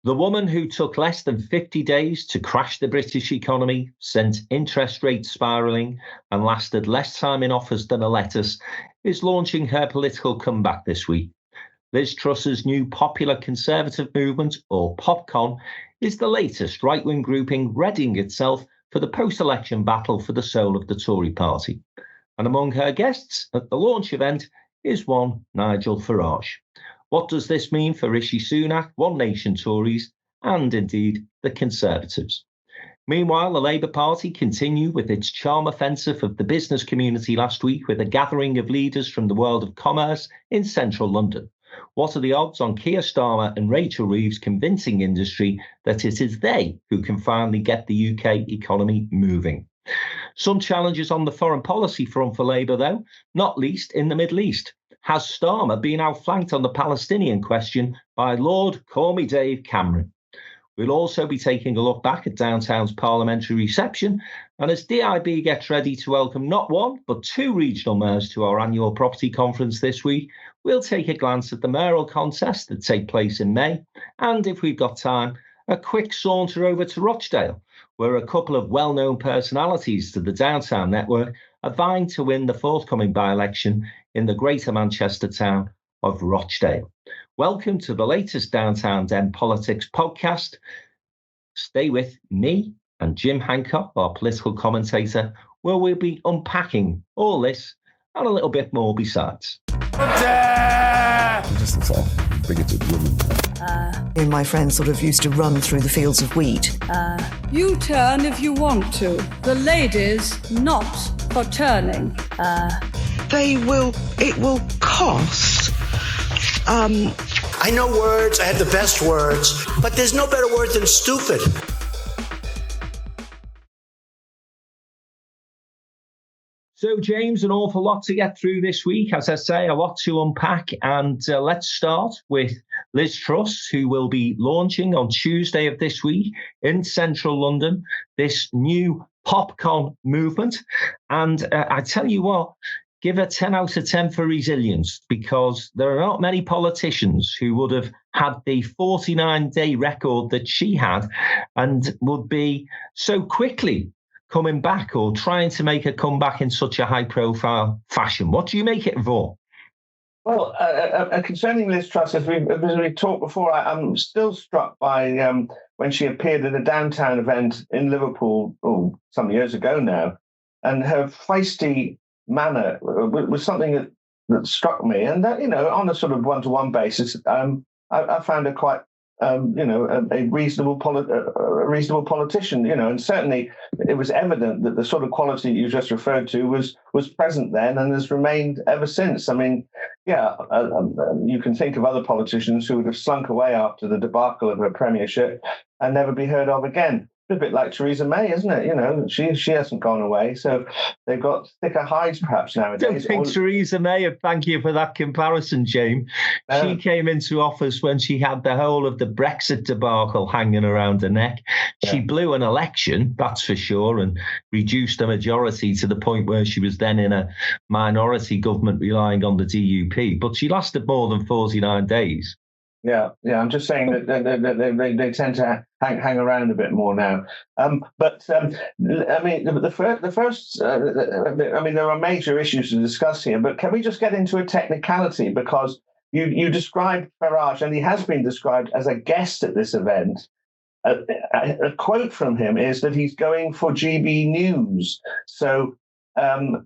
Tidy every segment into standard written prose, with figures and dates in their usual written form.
The woman who took less than 50 days to crash the British economy, sent interest rates spiralling, and lasted less time in office than a lettuce, is launching her political comeback this week. Liz Truss's new Popular Conservative Movement, or PopCon, is the latest right-wing grouping readying itself for the post-election battle for the soul of the Tory Party. And among her guests at the launch event is one Nigel Farage. What does this mean for Rishi Sunak, One Nation Tories, and indeed the Conservatives? Meanwhile, the Labour Party continued with its charm offensive of the business community last week with a gathering of leaders from the world of commerce in central London. What are the odds on Keir Starmer and Rachel Reeves convincing industry that it is they who can finally get the UK economy moving? Some challenges on the foreign policy front for Labour, though, not least in the Middle East. Has Starmer been outflanked on the Palestinian question by Lord Call Me Dave Cameron? We'll also be taking a look back at downtown's Parliamentary reception, and as DIB gets ready to welcome not one, but two regional mayors to our annual property conference this week, we'll take a glance at the mayoral contests that take place in May, and if we've got time, a quick saunter over to Rochdale, where a couple of well-known personalities to the downtown network are vying to win the forthcoming by-election in the Greater Manchester town of Rochdale. Welcome to the latest Downtown Den Politics podcast. Stay with me and Jim Hancock, our political commentator, where we'll be unpacking all this and a little bit more besides. Just looks like bigoted woman. Me and my friends sort of used to run through the fields of wheat. You turn if you want to. The ladies not for turning. It will cost. I know words, I have the best words, but there's no better word than stupid. So, James, an awful lot to get through this week. As I say, a lot to unpack. And let's start with Liz Truss, who will be launching on Tuesday of this week in central London, this new PopCon movement. And I tell you what, give her 10 out of 10 for resilience, because there are not many politicians who would have had the 49-day record that she had and would be so quickly coming back or trying to make a comeback in such a high-profile fashion. What do you make it for? Well, concerning Liz Truss, as we talked before, I'm still struck by when she appeared at a downtown event in Liverpool some years ago now, and her feisty manner was something that struck me, and that, on a sort of one-to-one basis, I found her quite a reasonable politician, and certainly it was evident that the sort of quality you just referred to was present then and has remained ever since. I mean, you can think of other politicians who would have slunk away after the debacle of her premiership and never be heard of again. A bit like Theresa May, isn't it? She hasn't gone away, so they've got thicker hides perhaps nowadays. I don't think Theresa May, thank you for that comparison, James. She came into office when she had the whole of the Brexit debacle hanging around her neck. She blew an election, that's for sure, and reduced the majority to the point where she was then in a minority government relying on the DUP. But she lasted more than 49 days. Yeah. I'm just saying that they tend to hang around a bit more now. I mean, the first. I mean, there are major issues to discuss here, but can we just get into a technicality? Because you described Farage, and he has been described as a guest at this event. A quote from him is that he's going for GB News. So, there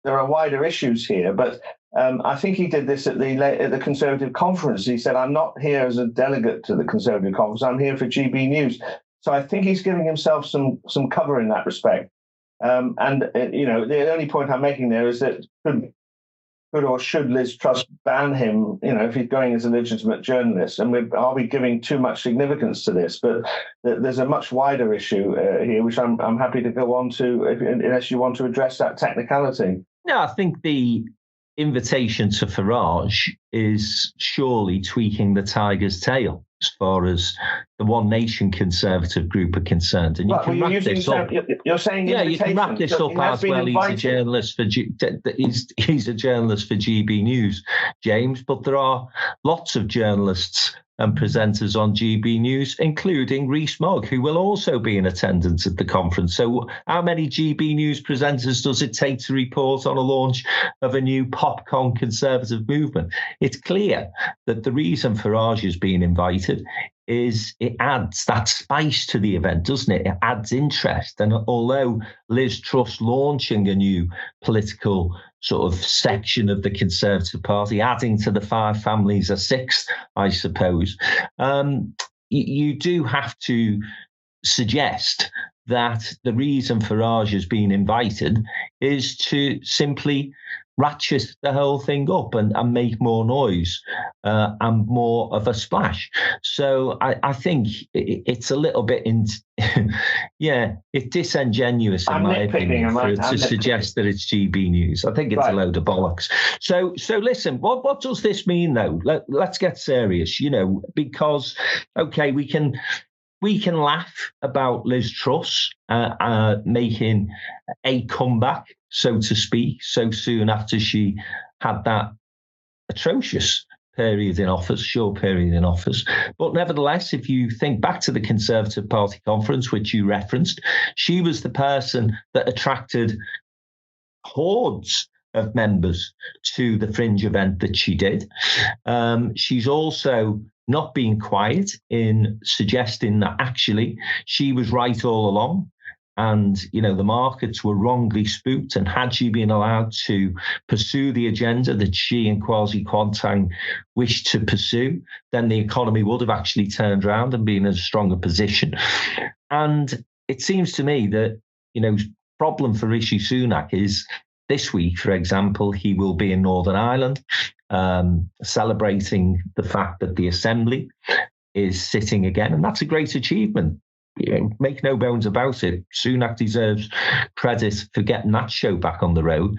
are wider issues here, but I think he did this at the Conservative conference. He said, "I'm not here as a delegate to the Conservative conference. I'm here for GB News." So I think he's giving himself some cover in that respect. The only point I'm making there is that could or should Liz Truss ban him, if he's going as a legitimate journalist? And are we giving too much significance to this? But there's a much wider issue here, which I'm happy to go on to, unless you want to address that technicality. No, I think the invitation to Farage is surely tweaking the tiger's tail as far as the One Nation Conservative group are concerned. And you can wrap this up. You're saying you can wrap this up as well. He's a journalist for he's a journalist for GB News, James. But there are lots of journalists and presenters on GB News, including Rees Mogg, who will also be in attendance at the conference. So how many GB News presenters does it take to report on a launch of a new PopCon Conservative movement? It's clear that the reason Farage is being invited is it adds that spice to the event, doesn't it? It adds interest. And although Liz Truss launching a new political sort of section of the Conservative Party, adding to the five families a sixth, I suppose, you do have to suggest that the reason Farage has been invited is to simply ratchet the whole thing up and make more noise and more of a splash. So I think it's a little bit, it's disingenuous in my opinion to suggest that it's GB News. I think it's a load of bollocks. So listen, what does this mean though? Let's get serious, because, okay, we can laugh about Liz Truss making a comeback, so to speak, so soon after she had that atrocious short period in office. But nevertheless, if you think back to the Conservative Party conference, which you referenced, she was the person that attracted hordes of members to the fringe event that she did. She's also not being quiet in suggesting that actually she was right all along. And, the markets were wrongly spooked. And had she been allowed to pursue the agenda that she and Kwasi Kwarteng wished to pursue, then the economy would have actually turned around and been in a stronger position. And it seems to me that, problem for Rishi Sunak is this week, for example, he will be in Northern Ireland celebrating the fact that the Assembly is sitting again. And that's a great achievement. Make no bones about it. Sunak deserves credit for getting that show back on the road.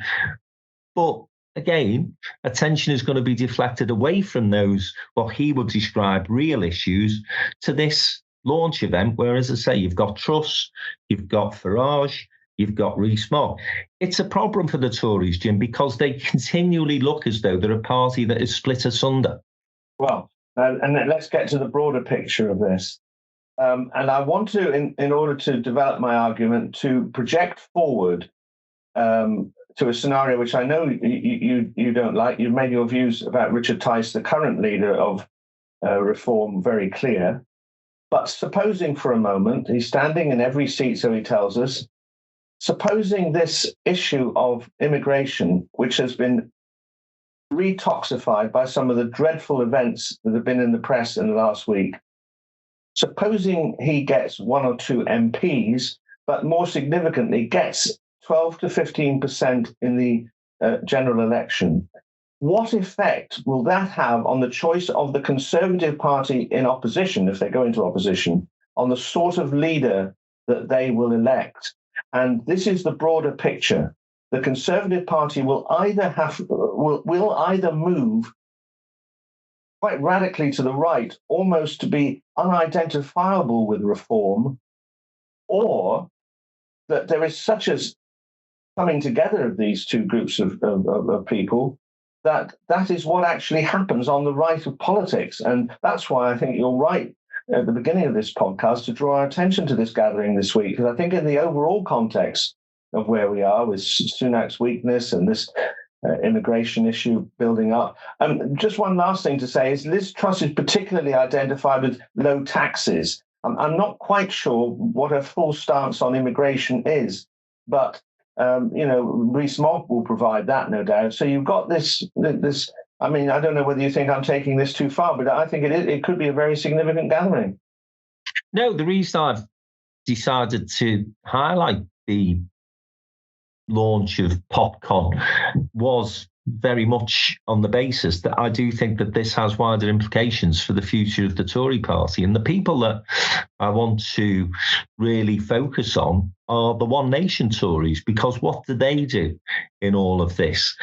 But again, attention is going to be deflected away from those, what he would describe real issues, to this launch event, where, as I say, you've got Truss, you've got Farage, you've got Rees Mogg. It's a problem for the Tories, Jim, because they continually look as though they're a party that is split asunder. Well, and then let's get to the broader picture of this. And I want to, in order to develop my argument, to project forward to a scenario which I know you don't like. You've made your views about Richard Tice, the current leader of Reform, very clear. But supposing for a moment, he's standing in every seat, so he tells us, supposing this issue of immigration, which has been retoxified by some of the dreadful events that have been in the press in the last week, supposing he gets one or two MPs, but more significantly gets 12 to 15% in the general election, what effect will that have on the choice of the Conservative Party in opposition, if they go into opposition, on the sort of leader that they will elect? And this is the broader picture. The Conservative Party will either move quite radically to the right, almost to be unidentifiable with Reform, or that there is such a coming together of these two groups of people that is what actually happens on the right of politics. And that's why I think you're right at the beginning of this podcast to draw our attention to this gathering this week, because I think in the overall context of where we are with Sunak's weakness and this immigration issue building up. Just one last thing to say is Liz Truss is particularly identified with low taxes. I'm not quite sure what her full stance on immigration is, but Rees Mogg will provide that, no doubt. So you've got this. I mean, I don't know whether you think I'm taking this too far, but I think it could be a very significant gathering. No, the reason I've decided to highlight the launch of PopCon was very much on the basis that I do think that this has wider implications for the future of the Tory party. And the people that I want to really focus on are the One Nation Tories, because what do they do in all of this?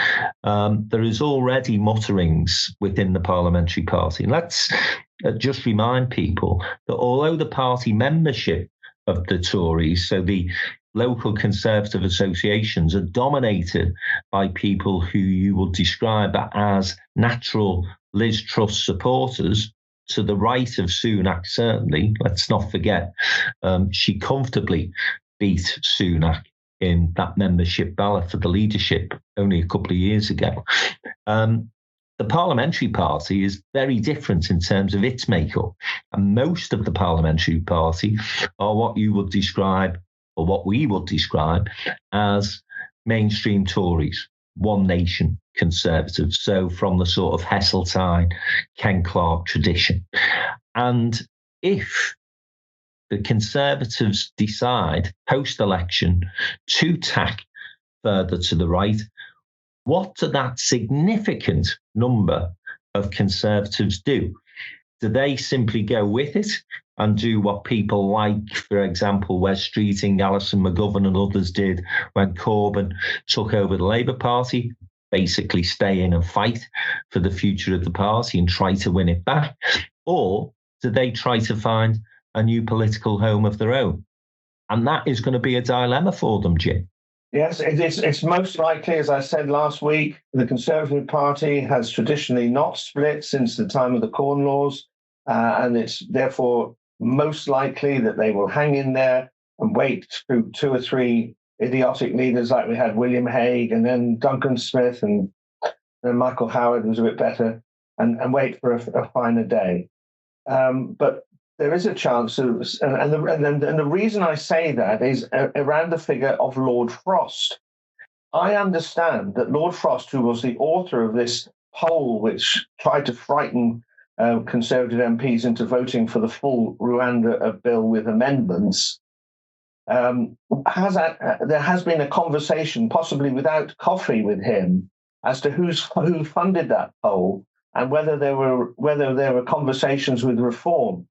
There is already mutterings within the Parliamentary Party. And let's just remind people that although the party membership of the Tories, so the local Conservative associations, are dominated by people who you would describe as natural Liz Truss supporters, to the right of Sunak, certainly. Let's not forget, she comfortably beat Sunak in that membership ballot for the leadership only a couple of years ago. The Parliamentary Party is very different in terms of its makeup. And most of the Parliamentary Party are what you would describe, or what we would describe, as mainstream Tories, One Nation Conservatives. So from the sort of Heseltine, Ken Clarke tradition. And if the Conservatives decide post-election to tack further to the right, what do that significant number of Conservatives do? Do they simply go with it and do what people like, for example, Wes Streeting, Alison McGovern and others did when Corbyn took over the Labour Party, basically stay in and fight for the future of the party and try to win it back? Or do they try to find a new political home of their own? And that is going to be a dilemma for them, Jim. Yes, it's most likely, as I said last week, the Conservative Party has traditionally not split since the time of the Corn Laws, and it's therefore most likely that they will hang in there and wait through 2 or 3 idiotic leaders like we had William Hague and then Duncan Smith and then Michael Howard was a bit better, and wait for a finer day. But there is a chance, and the reason I say that is around the figure of Lord Frost. I understand that Lord Frost, who was the author of this poll which tried to frighten Conservative MPs into voting for the full Rwanda bill with amendments, there has been a conversation, possibly without coffee, with him as to who funded that poll and whether there were conversations with Reform.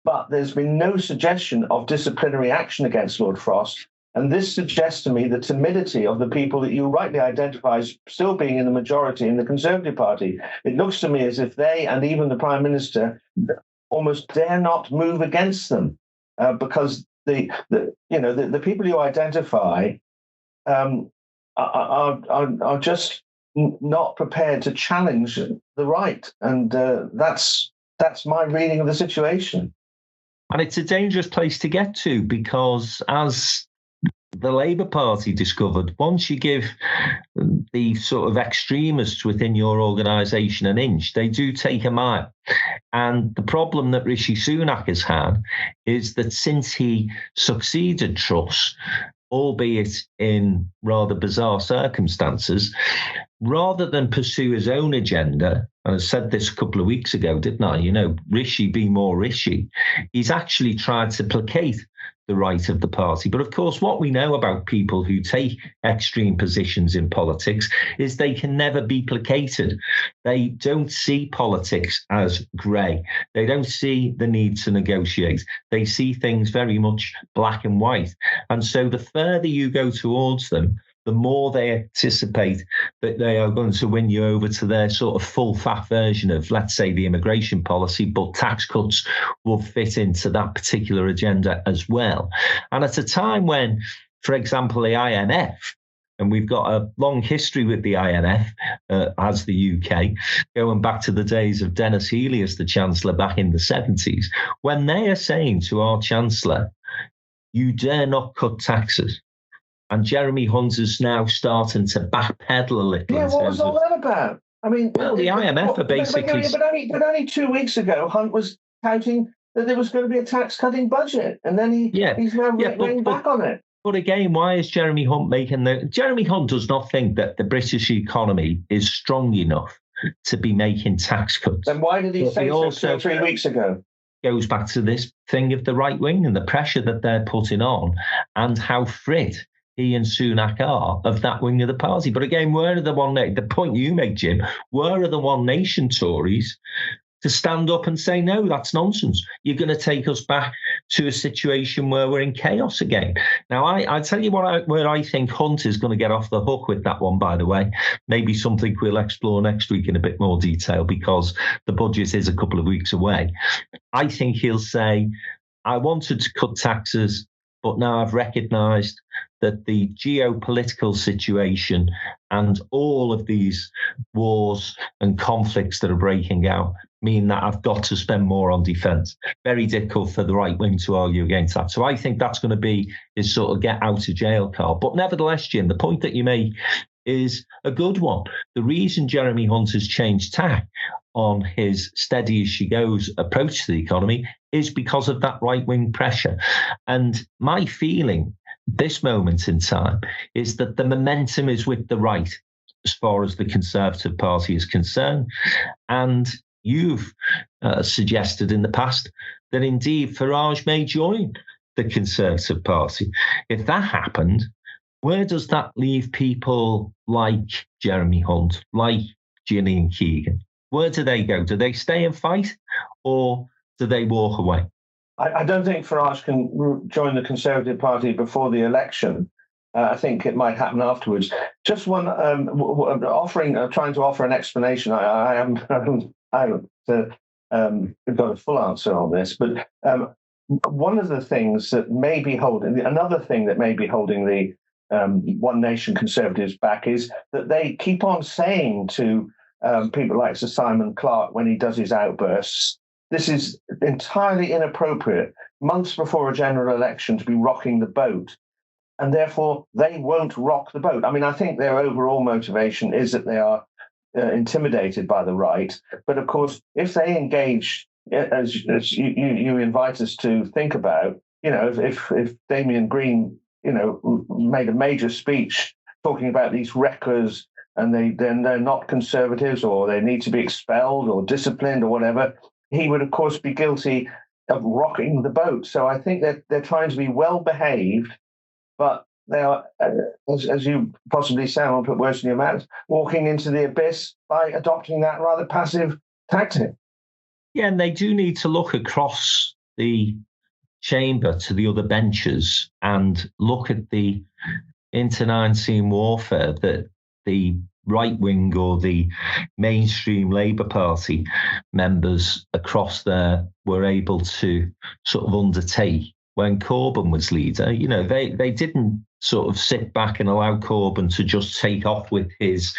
But there's been no suggestion of disciplinary action against Lord Frost. And this suggests to me the timidity of the people that you rightly identify as still being in the majority in the Conservative Party. It looks to me as if they and even the Prime Minister almost dare not move against them because the people you identify are just not prepared to challenge the right. And that's my reading of the situation. And it's a dangerous place to get to because, as the Labour Party discovered, once you give the sort of extremists within your organisation an inch, they do take a mile. And the problem that Rishi Sunak has had is that since he succeeded Truss, albeit in rather bizarre circumstances, rather than pursue his own agenda, and I said this a couple of weeks ago, didn't I? Rishi be more Rishi. He's actually tried to placate the right of the party. But of course, what we know about people who take extreme positions in politics is they can never be placated. They don't see politics as grey. They don't see the need to negotiate. They see things very much black and white. And so the further you go towards them, the more they anticipate that they are going to win you over to their sort of full fat version of, let's say, the immigration policy, but tax cuts will fit into that particular agenda as well. And at a time when, for example, the IMF, and we've got a long history with the IMF as the UK, going back to the days of Dennis Healey as the Chancellor back in the 70s, when they are saying to our Chancellor, you dare not cut taxes, and Jeremy Hunt is now starting to backpedal a little. Yeah, what was all that about? I mean, well, the IMF are basically. But only 2 weeks ago, Hunt was touting that there was going to be a tax-cutting budget, and then he's now laying back on it. But again, why is Jeremy Hunt making Jeremy Hunt does not think that the British economy is strong enough to be making tax cuts. Then why did he say so 2 or 3 weeks ago? Goes back to this thing of the right wing and the pressure that they're putting on, and how frit he and Sunak are of that wing of the party. But again, where are the point you make, Jim, where are the One Nation Tories to stand up and say, no, that's nonsense. You're going to take us back to a situation where we're in chaos again. Now, I tell you where I think Hunt is going to get off the hook with that one, by the way. Maybe something we'll explore next week in a bit more detail because the budget is a couple of weeks away. I think he'll say, I wanted to cut taxes, but now I've recognised that the geopolitical situation and all of these wars and conflicts that are breaking out mean that I've got to spend more on defence. Very difficult for the right wing to argue against that. So I think that's going to be his sort of get out of jail card. But nevertheless, Jim, the point that you make is a good one. The reason Jeremy Hunt has changed tack on his steady as she goes approach to the economy is because of that right-wing pressure. And my feeling at this moment in time is that the momentum is with the right as far as the Conservative Party is concerned. And you've suggested in the past that indeed Farage may join the Conservative Party. If that happened, where does that leave people like Jeremy Hunt, like Gillian Keegan? Where do they go? Do they stay and fight, or do they walk away? I don't think Farage can join the Conservative Party before the election. I think it might happen afterwards. Just one trying to offer an explanation. I haven't got a full answer on this, but one of the things that may be holding, another thing that may be holding the One Nation Conservatives back is that they keep on saying to people like Sir Simon Clarke when he does his outbursts, this is entirely inappropriate, months before a general election, to be rocking the boat. And therefore, they won't rock the boat. I mean, I think their overall motivation is that they are intimidated by the right. But of course, if they engage, as you invite us to think about, if Damien Green, made a major speech talking about these wreckers and they're not conservatives or they need to be expelled or disciplined or whatever, he would, of course, be guilty of rocking the boat. So I think that they're trying to be well behaved, but they are, as you possibly say, I'll put words in your mouth, walking into the abyss by adopting that rather passive tactic. Yeah, and they do need to look across the chamber to the other benches and look at the internecine warfare that the right wing or the mainstream Labour Party members across there were able to sort of undertake when Corbyn was leader. They didn't sort of sit back and allow Corbyn to just take off with his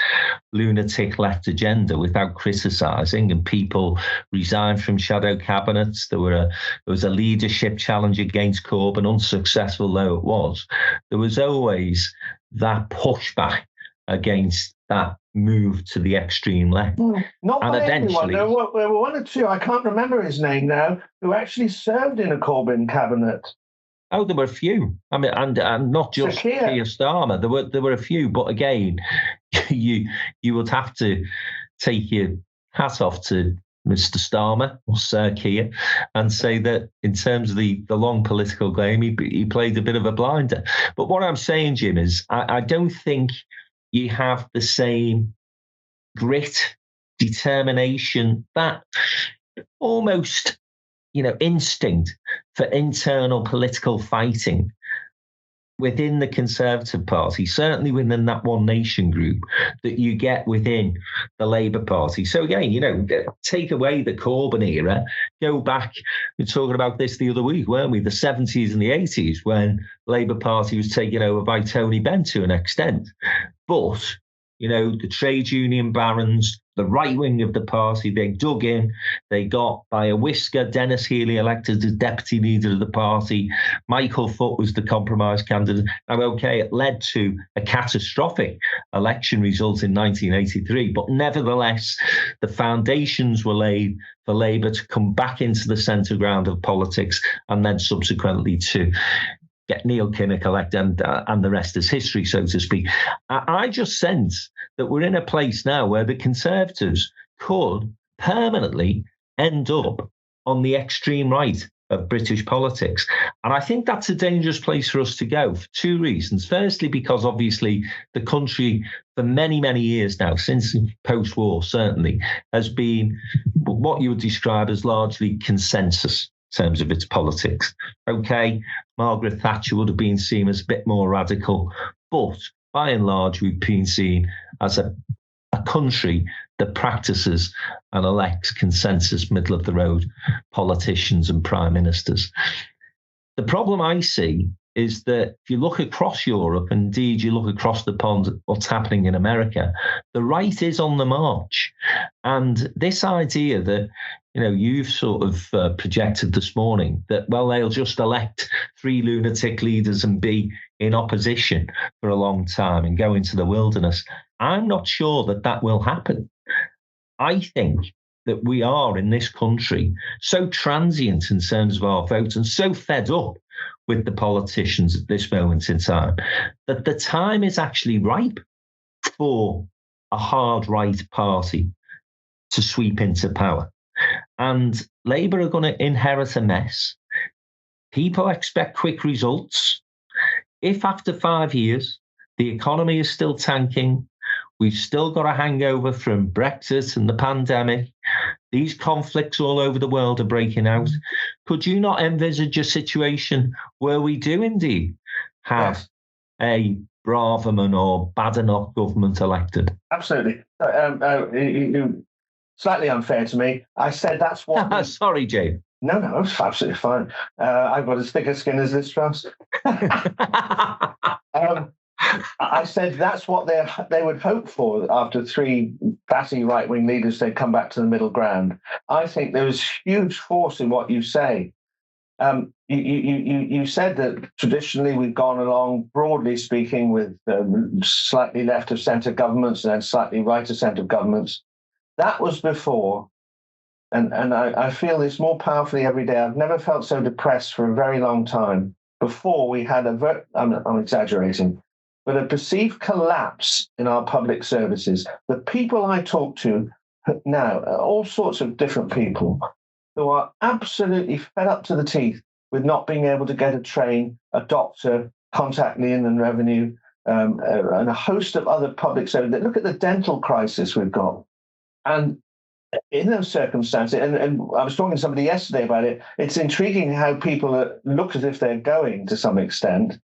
lunatic left agenda without criticising, and people resigned from shadow cabinets. There was a leadership challenge against Corbyn, unsuccessful though it was. There was always that pushback against that move to the extreme left. Not and by eventually, everyone. There were one or two, I can't remember his name now, who actually served in a Corbyn cabinet. Oh, there were a few. I mean, and not just Keir Starmer. There were a few, but again, you would have to take your hat off to Mr. Starmer or Sir Keir and say that in terms of the long political game, he played a bit of a blinder. But what I'm saying, Jim, is I don't think you have the same grit, determination, that almost instinct for internal political fighting within the Conservative Party, certainly within that One Nation group, that you get within the Labour Party. So again, take away the Corbyn era, go back, we were talking about this the other week, weren't we? The 70s and the 80s, when Labour Party was taken over by Tony Benn to an extent. But, the trade union barons, the right wing of the party, they dug in. They got by a whisker Dennis Healey elected as deputy leader of the party. Michael Foot was the compromise candidate. Now, okay, it led to a catastrophic election result in 1983, but nevertheless, the foundations were laid for Labour to come back into the centre ground of politics and then subsequently to get Neil Kinnock elected, and the rest is history, so to speak. I just sense that we're in a place now where the Conservatives could permanently end up on the extreme right of British politics. And I think that's a dangerous place for us to go for two reasons. Firstly, because obviously the country for many, many years now, since post-war certainly, has been what you would describe as largely consensus in terms of its politics. Okay, Margaret Thatcher would have been seen as a bit more radical, but by and large, we've been seen as a country that practices and elects consensus, middle of the road politicians and prime ministers. The problem I see is that if you look across Europe, and indeed you look across the pond at what's happening in America, the right is on the march. And this idea that, you've sort of projected this morning that, well, they'll just elect 3 lunatic leaders and be in opposition for a long time and go into the wilderness. I'm not sure that will happen. I think that we are in this country so transient in terms of our vote and so fed up with the politicians at this moment in time that the time is actually ripe for a hard right party to sweep into power. And Labour are going to inherit a mess. People expect quick results. If after 5 years the economy is still tanking, we've still got a hangover from Brexit and the pandemic, these conflicts all over the world are breaking out, could you not envisage a situation where we do indeed have a Braverman or Badenoch government elected? Absolutely. Slightly unfair to me. I said that's what... Sorry, Jay. No, it's absolutely fine. I've got as thick a skin as this, Truss. I said that's what they would hope for after 3 batty right-wing leaders. They'd come back to the middle ground. I think there is huge force in what you say. You said that traditionally we've gone along, broadly speaking, with slightly left of centre governments and then slightly right of centre governments. That was before, and I feel this more powerfully every day. I've never felt so depressed for a very long time. Before we had I'm exaggerating, but a perceived collapse in our public services. The people I talk to now are all sorts of different people who are absolutely fed up to the teeth with not being able to get a train, a doctor, contact the Inland Revenue, and a host of other public services. Look at the dental crisis we've got. And in those circumstances, and I was talking to somebody yesterday about it, it's intriguing how people look as if they're going to some extent,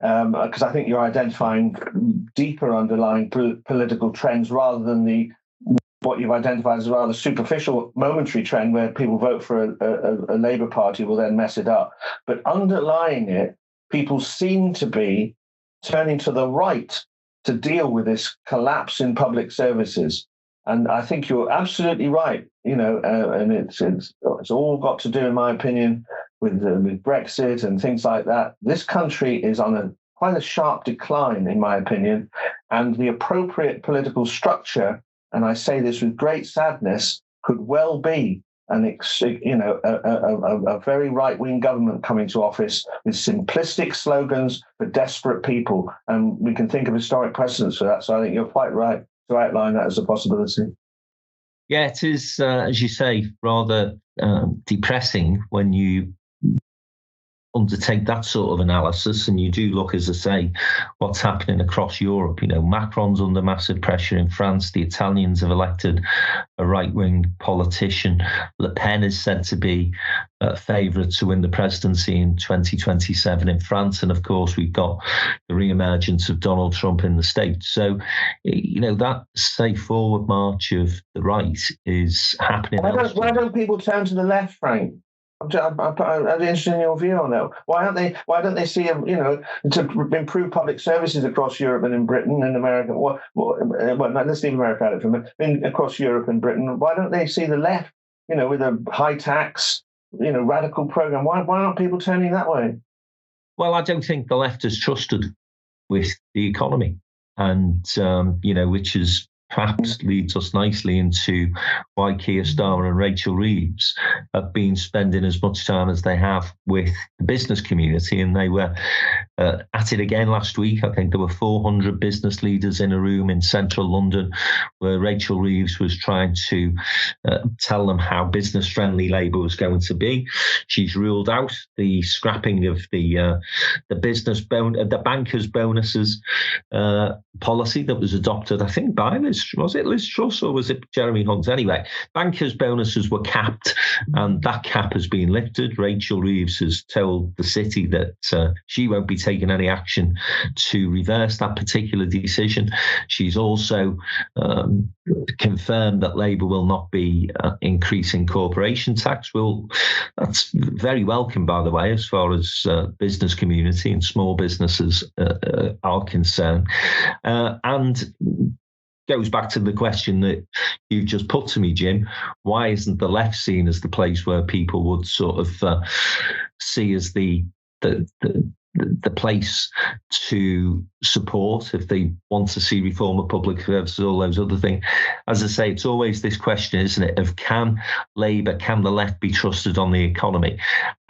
because I think you're identifying deeper underlying political trends rather than what you've identified as a rather superficial momentary trend where people vote for a Labour Party will then mess it up. But underlying it, people seem to be turning to the right to deal with this collapse in public services. And I think you're absolutely right, and it's all got to do, in my opinion, with Brexit and things like that. This country is on quite a sharp decline, in my opinion, and the appropriate political structure, and I say this with great sadness, could well be a very right-wing government coming to office with simplistic slogans for desperate people, and we can think of historic precedents for that. So I think you're quite right to outline that as a possibility. Yeah, it is, as you say, rather depressing when you undertake that sort of analysis and you do look, as I say, what's happening across Europe. Macron's under massive pressure in France. The Italians have elected a right-wing politician. Le Pen is said to be favourite to win the presidency in 2027 in France. And of course, we've got the re-emergence of Donald Trump in the States. So, that, say, forward march of the right is happening. Why don't people turn to the left, Frank? I'm interested in your view on that. Why don't they see, to improve public services across Europe and in Britain and America? Well, let's leave America out of it. Across Europe and Britain, why don't they see the left, with a high tax, radical program? Why aren't people turning that way? Well, I don't think the left is trusted with the economy, and which is perhaps leads us nicely into why Keir Starmer and Rachel Reeves have been spending as much time as they have with the business community. And they were at it again last week. I think there were 400 business leaders in a room in central London where Rachel Reeves was trying to tell them how business-friendly Labour was going to be. She's ruled out the scrapping of the the bankers' bonuses policy that was adopted, I think, by Liz Truss or was it Jeremy Hunt? Anyway, bankers' bonuses were capped and that cap has been lifted. Rachel Reeves has told the city that she won't be taking any action to reverse that particular decision. She's also confirmed that Labour will not be increasing corporation tax. Well, that's very welcome, by the way, as far as business community and small businesses are concerned. And goes back to the question that you've just put to me, Jim. Why isn't the left seen as the place where people would sort of see as the place to support if they want to see reform of public services, all those other things? As I say, it's always this question, isn't it, of can Labour, can the left be trusted on the economy?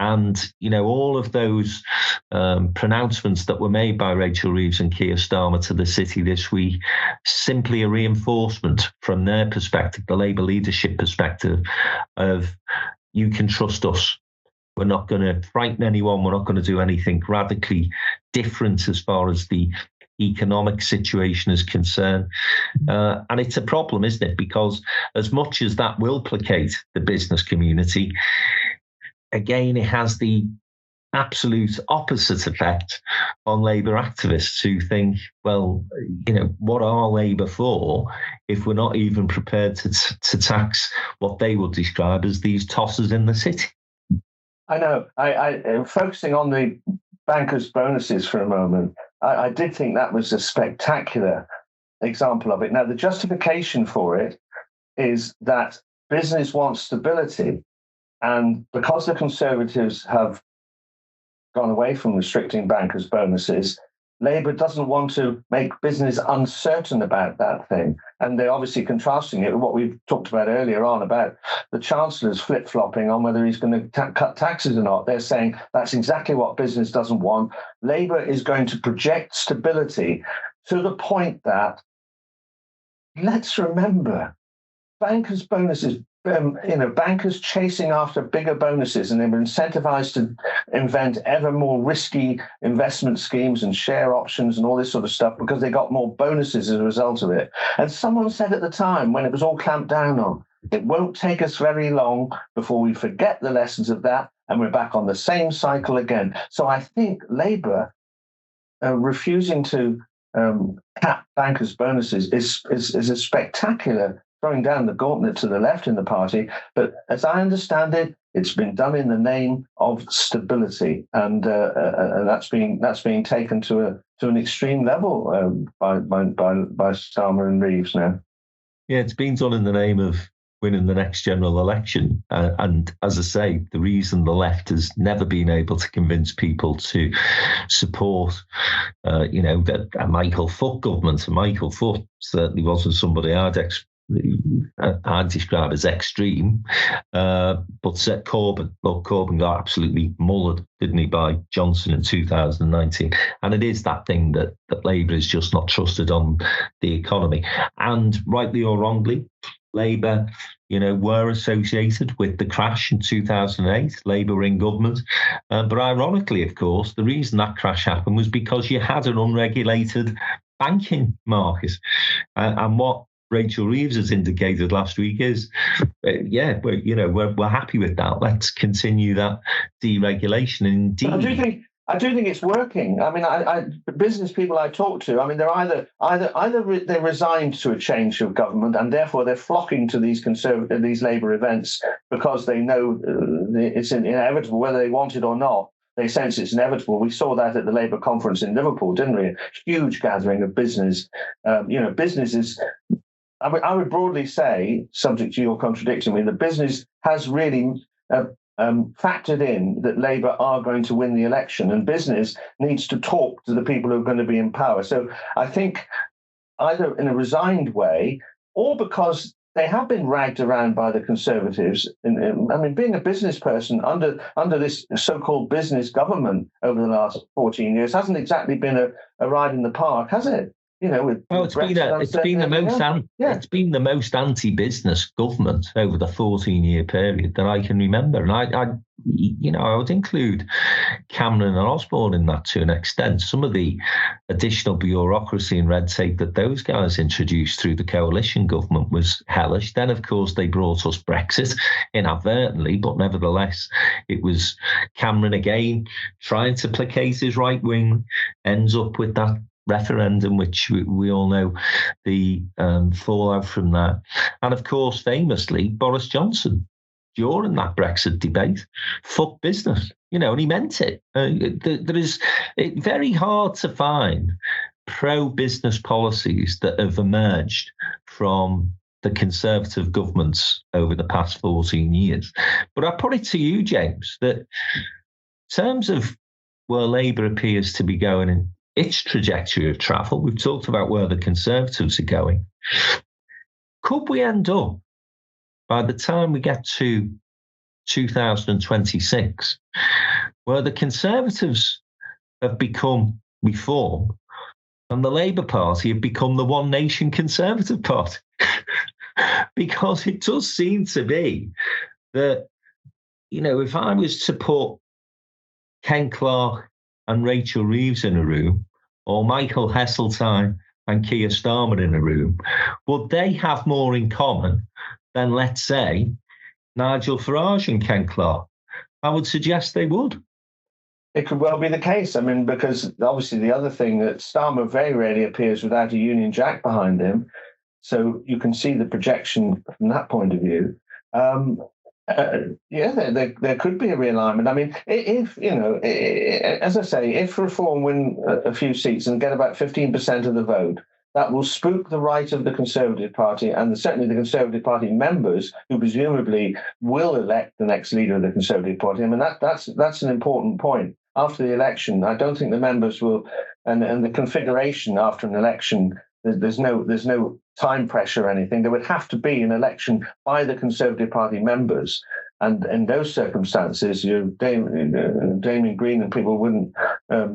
And, all of those pronouncements that were made by Rachel Reeves and Keir Starmer to the City this week, simply a reinforcement from their perspective, the Labour leadership perspective, of you can trust us. We're not going to frighten anyone. We're not going to do anything radically different as far as the economic situation is concerned. And it's a problem, isn't it? Because as much as that will placate the business community, again, it has the absolute opposite effect on Labour activists who think, well, what are Labour for if we're not even prepared to tax what they would describe as these tossers in the city? I know. I focusing on the bankers' bonuses for a moment, I did think that was a spectacular example of it. Now, the justification for it is that business wants stability. And because the Conservatives have gone away from restricting bankers' bonuses, Labour doesn't want to make business uncertain about that thing. And they're obviously contrasting it with what we've talked about earlier on about the Chancellor's flip-flopping on whether he's going to cut taxes or not. They're saying that's exactly what business doesn't want. Labour is going to project stability to the point that, let's remember, bankers' bonuses, bankers chasing after bigger bonuses, and they were incentivized to invent ever more risky investment schemes and share options and all this sort of stuff because they got more bonuses as a result of it. And someone said at the time, when it was all clamped down on, it won't take us very long before we forget the lessons of that and we're back on the same cycle again. So I think Labour refusing to cap bankers' bonuses is a spectacular throwing down the gauntlet to the left in the party. But as I understand it, it's been done in the name of stability, and that's being taken to an extreme level by Starmer and Reeves now. Yeah, it's been done in the name of winning the next general election. And as I say, the reason the left has never been able to convince people to support, a Michael Foot government. And Michael Foot certainly wasn't somebody I'd describe as extreme, but Corbyn got absolutely mullered, didn't he, by Johnson in 2019. And it is that thing that Labour is just not trusted on the economy. And rightly or wrongly, Labour, were associated with the crash in 2008. Labour were in government. But ironically, of course, the reason that crash happened was because you had an unregulated banking market. And what Rachel Reeves has indicated last week is, we're happy with that. Let's continue that deregulation. And indeed, I do think it's working. I mean, business people I talk to, I mean, they're either they're resigned to a change of government and therefore they're flocking to these Labour events because they know it's inevitable, whether they want it or not. They sense it's inevitable. We saw that at the Labour conference in Liverpool, didn't we? A huge gathering of business. Business is. I would broadly say, subject to your contradicting me, the business has really factored in that Labour are going to win the election, and business needs to talk to the people who are going to be in power. So I think either in a resigned way or because they have been ragged around by the Conservatives. Being a business person under this so-called business government over the last 14 years hasn't exactly been a ride in the park, has it? It's been the most anti-business government over the 14-year period that I can remember, and I would include Cameron and Osborne in that to an extent. Some of the additional bureaucracy and red tape that those guys introduced through the coalition government was hellish. Then, of course, they brought us Brexit inadvertently, but nevertheless, it was Cameron again trying to placate his right wing, ends up with that referendum, which we all know the fallout from that. And of course, famously, Boris Johnson during that Brexit debate, fuck business, and he meant it. It's very hard to find pro-business policies that have emerged from the Conservative governments over the past 14 years. But I put it to you, James, that in terms of where Labour appears to be going in its trajectory of travel, we've talked about where the Conservatives are going. Could we end up, by the time we get to 2026, where the Conservatives have become Reform and the Labour Party have become the One Nation Conservative Party? Because it does seem to be that, if I was to put Ken Clarke and Rachel Reeves in a room, or Michael Heseltine and Keir Starmer in a room, would they have more in common than, let's say, Nigel Farage and Ken Clarke? I would suggest they would. It could well be the case. I mean, because obviously the other thing that Starmer very rarely appears without a Union Jack behind him. So you can see the projection from that point of view. There could be a realignment. I mean, if, as I say, if Reform win a few seats and get about 15% of the vote, that will spook the right of the Conservative Party and certainly the Conservative Party members who presumably will elect the next leader of the Conservative Party. I mean, that's an important point. After the election, I don't think the members will, and the configuration after an election, there's no time pressure or anything. There would have to be an election by the Conservative Party members. And in those circumstances, Damien Green and people wouldn't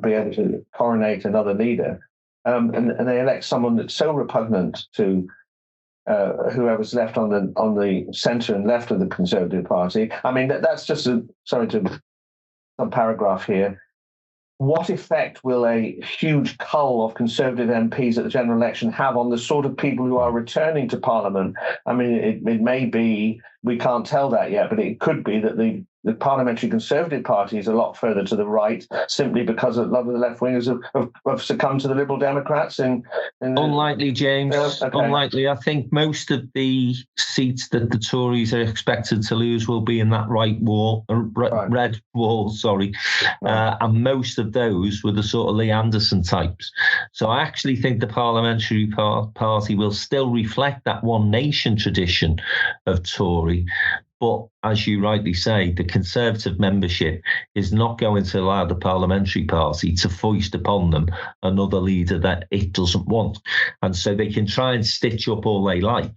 be able to coronate another leader. And they elect someone that's so repugnant to whoever's left on the centre and left of the Conservative Party. I mean, that's just some paragraph here. What effect will a huge cull of Conservative MPs at the general election have on the sort of people who are returning to Parliament? I mean, it may be, we can't tell that yet, but it could be that the Parliamentary Conservative Party is a lot further to the right simply because a lot of the left-wingers have succumbed to the Liberal Democrats. Unlikely, James. Okay. Unlikely. I think most of the seats that the Tories are expected to lose will be in that red wall, and most of those were the sort of Lee Anderson types. So I actually think the Parliamentary Party will still reflect that One Nation tradition of Tory. But as you rightly say, the Conservative membership is not going to allow the Parliamentary Party to foist upon them another leader that it doesn't want. And so they can try and stitch up all they like.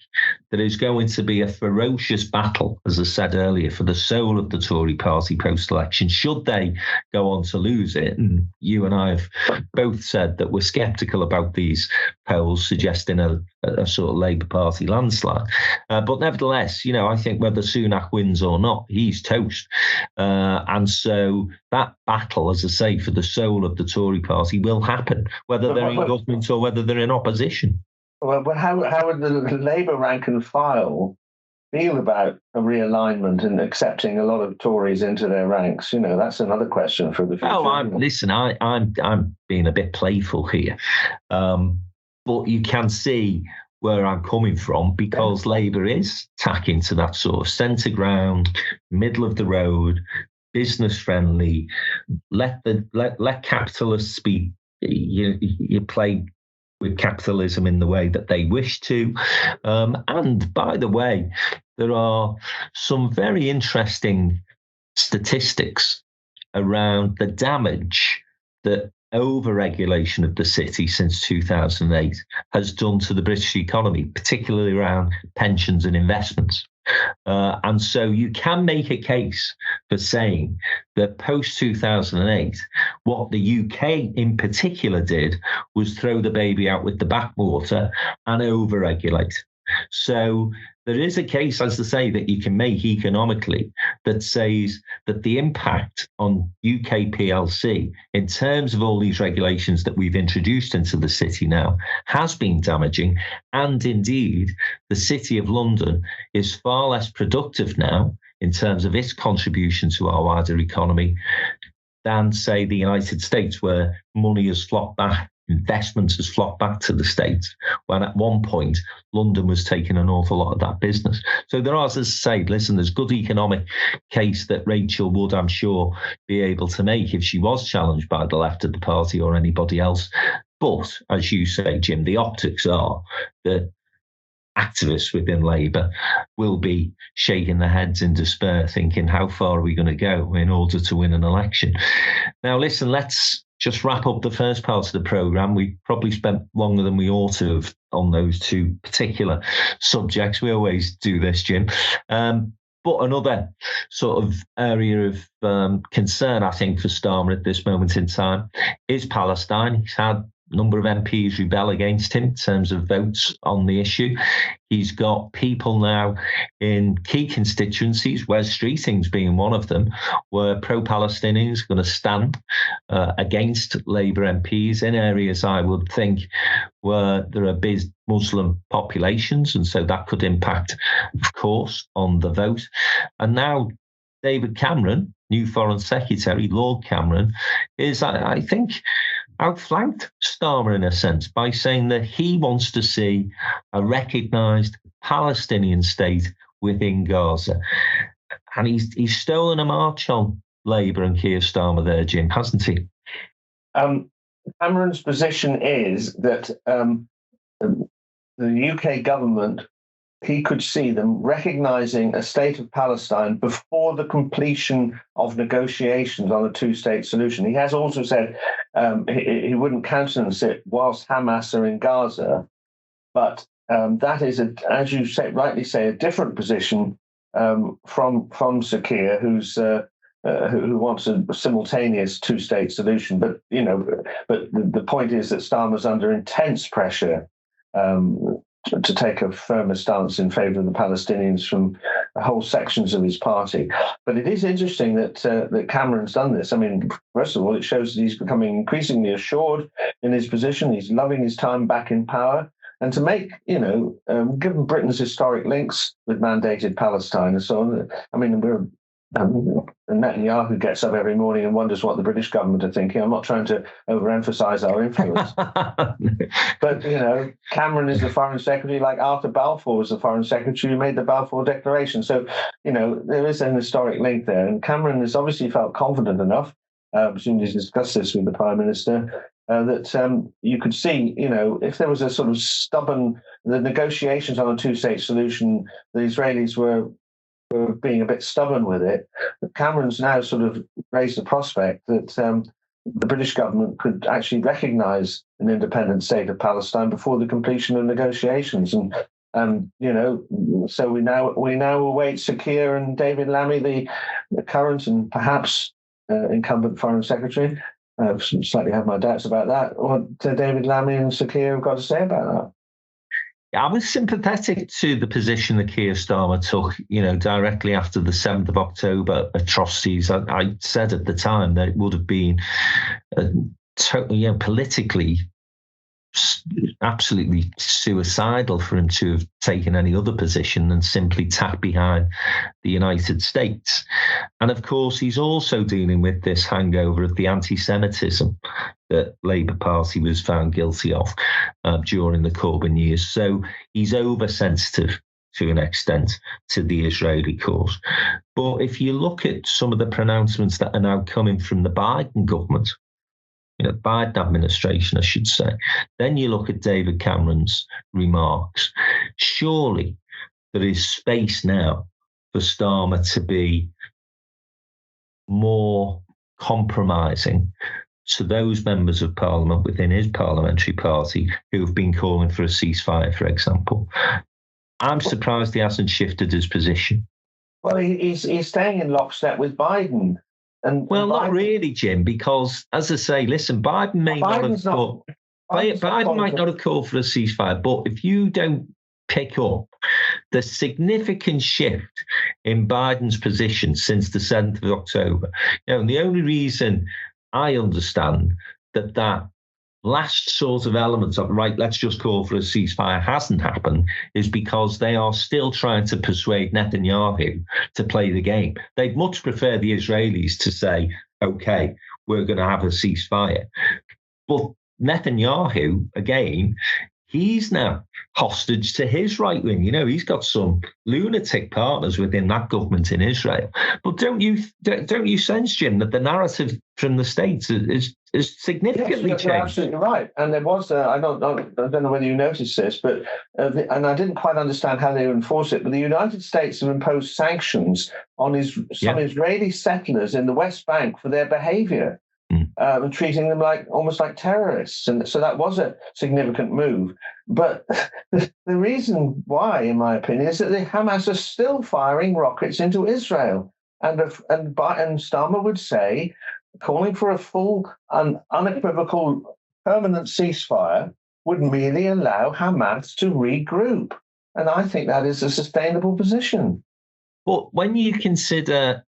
There is going to be a ferocious battle, as I said earlier, for the soul of the Tory Party post-election, should they go on to lose it. And you and I have both said that we're sceptical about these polls suggesting a sort of Labour Party landslide. But nevertheless, I think whether Sunak wins or not, he's toast. And so that battle, as I say, for the soul of the Tory Party will happen, whether they're in government or whether they're in opposition. Well, but how would the Labour rank and file feel about a realignment and accepting a lot of Tories into their ranks? That's another question for the future. Oh, I'm being a bit playful here. But you can see where I'm coming from, because Labour is tacking to that sort of centre ground, middle of the road, business friendly. Let capitalists be. You play with capitalism in the way that they wish to. And by the way, there are some very interesting statistics around the damage that over-regulation of the city since 2008 has done to the British economy, particularly around pensions and investments. And so you can make a case for saying that post-2008, what the UK in particular did was throw the baby out with the bathwater and over-regulate. So there is a case, as I say, that you can make economically that says that the impact on UK PLC in terms of all these regulations that we've introduced into the city now has been damaging. And indeed, the City of London is far less productive now in terms of its contribution to our wider economy than, say, the United States, where money has flocked back investment has flocked back to the States, when at one point London was taking an awful lot of that business. So there are, as I say, listen, there's good economic case that Rachel would, I'm sure, be able to make if she was challenged by the left of the party or anybody else. But, as you say, Jim, the optics are that activists within Labour will be shaking their heads in despair, thinking, how far are we going to go in order to win an election? Now, listen, let's just wrap up the first part of the programme. We probably spent longer than we ought to have on those two particular subjects. We always do this, Jim. But another sort of area of concern, I think, for Starmer at this moment in time is Palestine. He's had a number of MPs rebel against him in terms of votes on the issue. He's got people now in key constituencies, Wes Streeting's being one of them, where pro-Palestinians are going to stand against Labour MPs in areas, I would think, where there are big Muslim populations, and so that could impact, of course, on the vote. And now David Cameron, new Foreign Secretary, Lord Cameron, is, I think, outflanked Starmer in a sense by saying that he wants to see a recognised Palestinian state within Gaza. And he's stolen a march on Labour and Keir Starmer there, Jim, hasn't he? Cameron's position is that the UK government, he could see them recognising a state of Palestine before the completion of negotiations on a two-state solution. He has also said he wouldn't countenance it whilst Hamas are in Gaza, but that is, as you rightly say, a different position from Sir Keir, who wants a simultaneous two-state solution. But the point is that Starmer's under intense pressure to take a firmer stance in favour of the Palestinians from whole sections of his party. But it is interesting that Cameron's done this. I mean, first of all, it shows that he's becoming increasingly assured in his position. He's loving his time back in power. And to make, given Britain's historic links with mandated Palestine and so on, I mean, Netanyahu gets up every morning and wonders what the British government are thinking. I'm not trying to overemphasize our influence. But, Cameron is the Foreign Secretary, like Arthur Balfour was the Foreign Secretary who made the Balfour Declaration. So, there is an historic link there. And Cameron has obviously felt confident enough, presumably he's discussed this with the Prime Minister, that you could see, if there was a sort of the negotiations on a two-state solution, the Israelis were being a bit stubborn with it. Cameron's now sort of raised the prospect that the British government could actually recognise an independent state of Palestine before the completion of negotiations. And so we now await Sir Keir and David Lammy, the current and perhaps incumbent Foreign Secretary. I slightly have my doubts about that. What David Lammy and Sir Keir have got to say about that. I was sympathetic to the position that Keir Starmer took, directly after the 7th of October atrocities. I said at the time that it would have been totally, politically, absolutely suicidal for him to have taken any other position than simply tap behind the United States. And of course, he's also dealing with this hangover of the anti-Semitism that Labour Party was found guilty of during the Corbyn years. So he's oversensitive to an extent to the Israeli cause. But if you look at some of the pronouncements that are now coming from the Biden government, Biden administration, I should say, then you look at David Cameron's remarks, surely there is space now for Starmer to be more compromising to those members of Parliament within his parliamentary party who have been calling for a ceasefire, for example. I'm surprised he hasn't shifted his position. Well, he's staying in lockstep with Biden. Not really, Jim, because, as I say, listen, Biden might not have called for a ceasefire, but if you don't pick up the significant shift in Biden's position since the 7th of October, and the only reason I understand that last sort of element of, right, let's just call for a ceasefire hasn't happened is because they are still trying to persuade Netanyahu to play the game. They'd much prefer the Israelis to say, OK, we're going to have a ceasefire. But Netanyahu, again, he's now hostage to his right wing. He's got some lunatic partners within that government in Israel. But don't you sense, Jim, that the narrative from the States is significantly changed? You're absolutely right. And there was, I don't know whether you noticed this, but and I didn't quite understand how they enforce it, but the United States have imposed sanctions on some Israeli settlers in the West Bank for their behavior. And treating them almost like terrorists. And so that was a significant move. But the reason why, in my opinion, is that the Hamas are still firing rockets into Israel. And Starmer would say, calling for a full and unequivocal permanent ceasefire would merely allow Hamas to regroup. And I think that is a sustainable position. But when you consider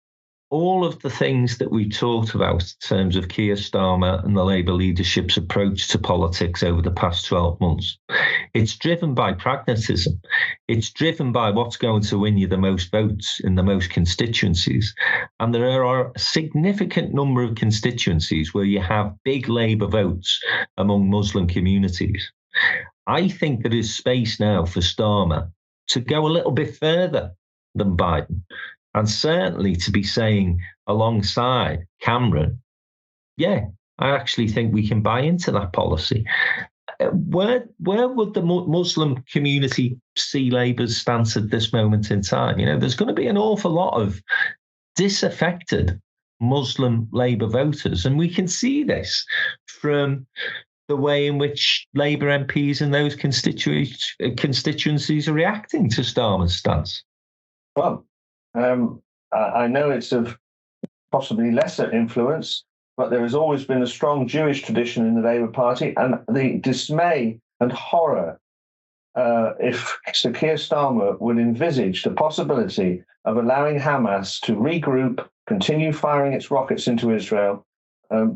all of the things that we talked about in terms of Keir Starmer and the Labour leadership's approach to politics over the past 12 months, it's driven by pragmatism. It's driven by what's going to win you the most votes in the most constituencies. And there are a significant number of constituencies where you have big Labour votes among Muslim communities. I think there is space now for Starmer to go a little bit further than Biden. And certainly to be saying alongside Cameron, I actually think we can buy into that policy. Where would the Muslim community see Labour's stance at this moment in time? There's going to be an awful lot of disaffected Muslim Labour voters. And we can see this from the way in which Labour MPs in those constituencies are reacting to Starmer's stance. Well, I know it's of possibly lesser influence, but there has always been a strong Jewish tradition in the Labour Party, and the dismay and horror if Sir Keir Starmer would envisage the possibility of allowing Hamas to regroup, continue firing its rockets into Israel. For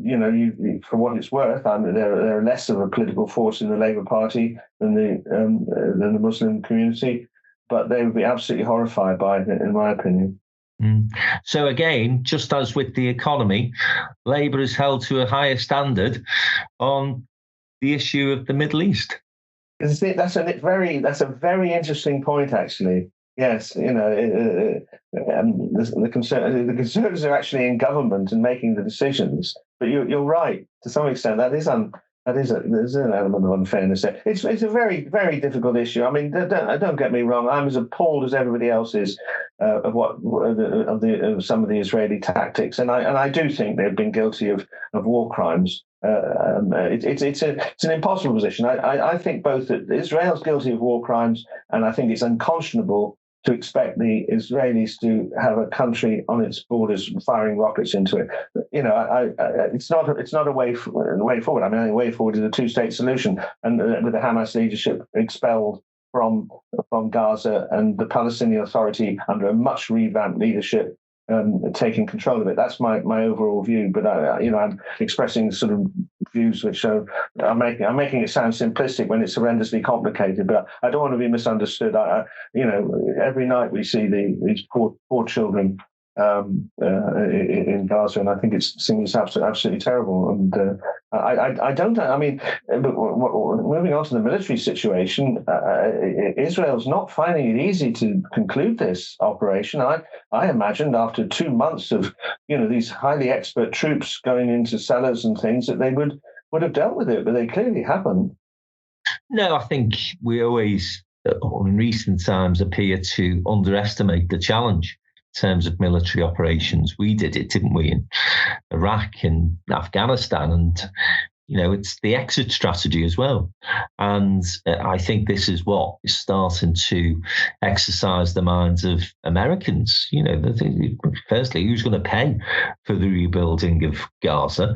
what it's worth, they're less of a political force in the Labour Party than the Muslim community. But they would be absolutely horrified by it, in my opinion. So again, just as with the economy, Labour is held to a higher standard on the issue of the Middle East. That's a very interesting point, actually. Yes, the Conservatives are actually in government and making the decisions. But you're right, to some extent, there's an element of unfairness there. It's a very, very difficult issue. I mean, don't get me wrong. I'm as appalled as everybody else is of some of the Israeli tactics, and I do think they've been guilty of war crimes. It's an impossible position. I think both that Israel's guilty of war crimes, and I think it's unconscionable to expect the Israelis to have a country on its borders firing rockets into it. It's not a way forward. I mean, the way forward is a two-state solution, and with the Hamas leadership expelled from Gaza and the Palestinian Authority under a much revamped leadership taking control of it. That's my overall view. But I'm expressing sort of views which I'm making it sound simplistic when it's horrendously complicated. But I don't want to be misunderstood. Every night we see these poor children in Gaza, and I think it's absolutely terrible. And moving on to the military situation, Israel's not finding it easy to conclude this operation. I imagined after 2 months of these highly expert troops going into cellars and things that they would have dealt with it, but they clearly haven't. No, I think we always, in recent times, appear to underestimate the challenge in terms of military operations. We did it, didn't we, in Iraq and Afghanistan, and it's the exit strategy as well. And I think this is what is starting to exercise the minds of Americans. Firstly, who's going to pay for the rebuilding of Gaza?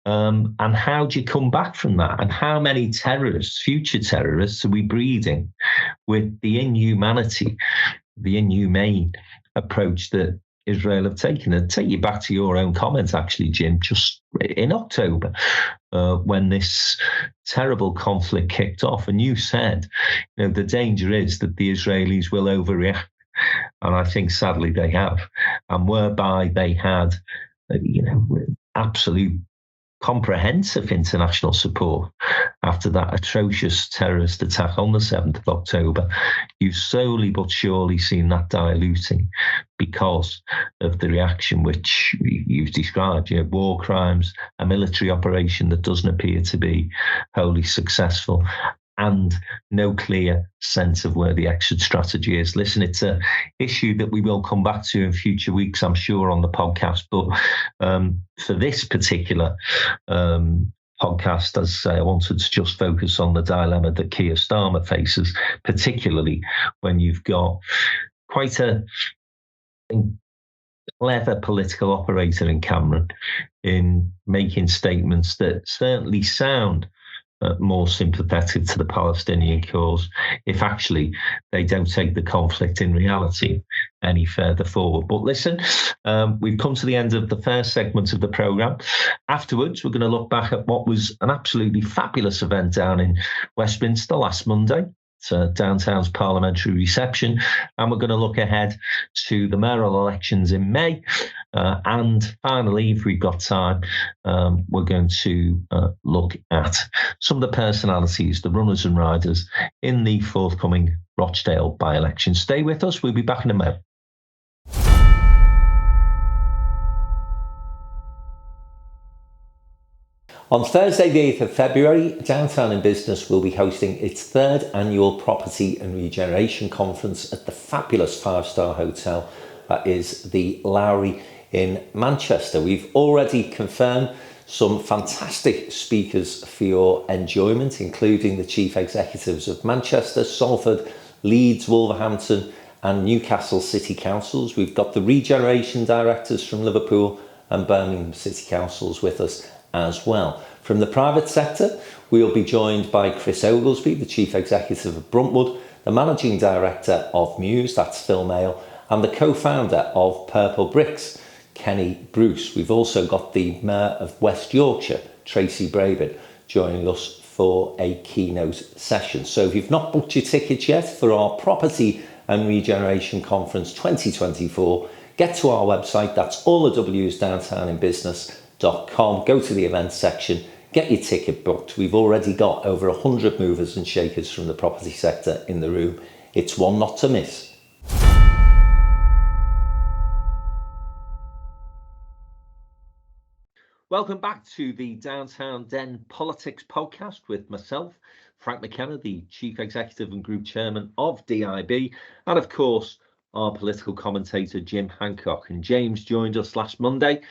And how do you come back from that? And how many future terrorists, are we breeding with the inhumanity, the inhumane approach that Israel have taken? And take you back to your own comments, actually, Jim, just in October, when this terrible conflict kicked off, and you said, the danger is that the Israelis will overreact, and I think sadly they have, and whereby they had, absolute comprehensive international support after that atrocious terrorist attack on the 7th of October, you've slowly but surely seen that diluting because of the reaction which you've described, war crimes, a military operation that doesn't appear to be wholly successful, and no clear sense of where the exit strategy is. Listen, it's an issue that we will come back to in future weeks, I'm sure, on the podcast. But for this particular podcast, as I say, I wanted to just focus on the dilemma that Keir Starmer faces, particularly when you've got quite a clever political operator in Cameron in making statements that certainly sound more sympathetic to the Palestinian cause, if actually they don't take the conflict in reality any further forward. But listen, we've come to the end of the first segment of the programme. Afterwards, we're going to look back at what was an absolutely fabulous event down in Westminster last Monday. It's downtown's parliamentary reception, and we're going to look ahead to the mayoral elections in May. And finally, if we've got time, we're going to look at some of the personalities, the runners and riders in the forthcoming Rochdale by-election. Stay with us. We'll be back in a moment. On Thursday, the 8th of February, Downtown in Business will be hosting its third annual Property and Regeneration Conference at the fabulous five-star hotel that is the Lowry in Manchester. We've already confirmed some fantastic speakers for your enjoyment, including the chief executives of Manchester, Salford, Leeds, Wolverhampton and Newcastle City Councils. We've got the regeneration directors from Liverpool and Birmingham City Councils with us as well. From the private sector, we'll be joined by Chris Oglesby, the Chief Executive of Bruntwood, the Managing Director of Muse, that's Phil Mayle, and the co-founder of Purple Bricks, Kenny Bruce. We've also got the Mayor of West Yorkshire, Tracy Brabin, joining us for a keynote session. So if you've not booked your tickets yet for our Property and Regeneration Conference 2024, get to our website, that's all the W's, downtowninbusiness.com. Go to the events section, get your ticket booked. We've already got over 100 movers and shakers from the property sector in the room. It's one not to miss. Welcome back to the Downtown Den Politics podcast with myself, Frank McKenna, the Chief Executive and Group Chairman of DIB, and of course, our political commentator, Jim Hancock. And James joined us last Monday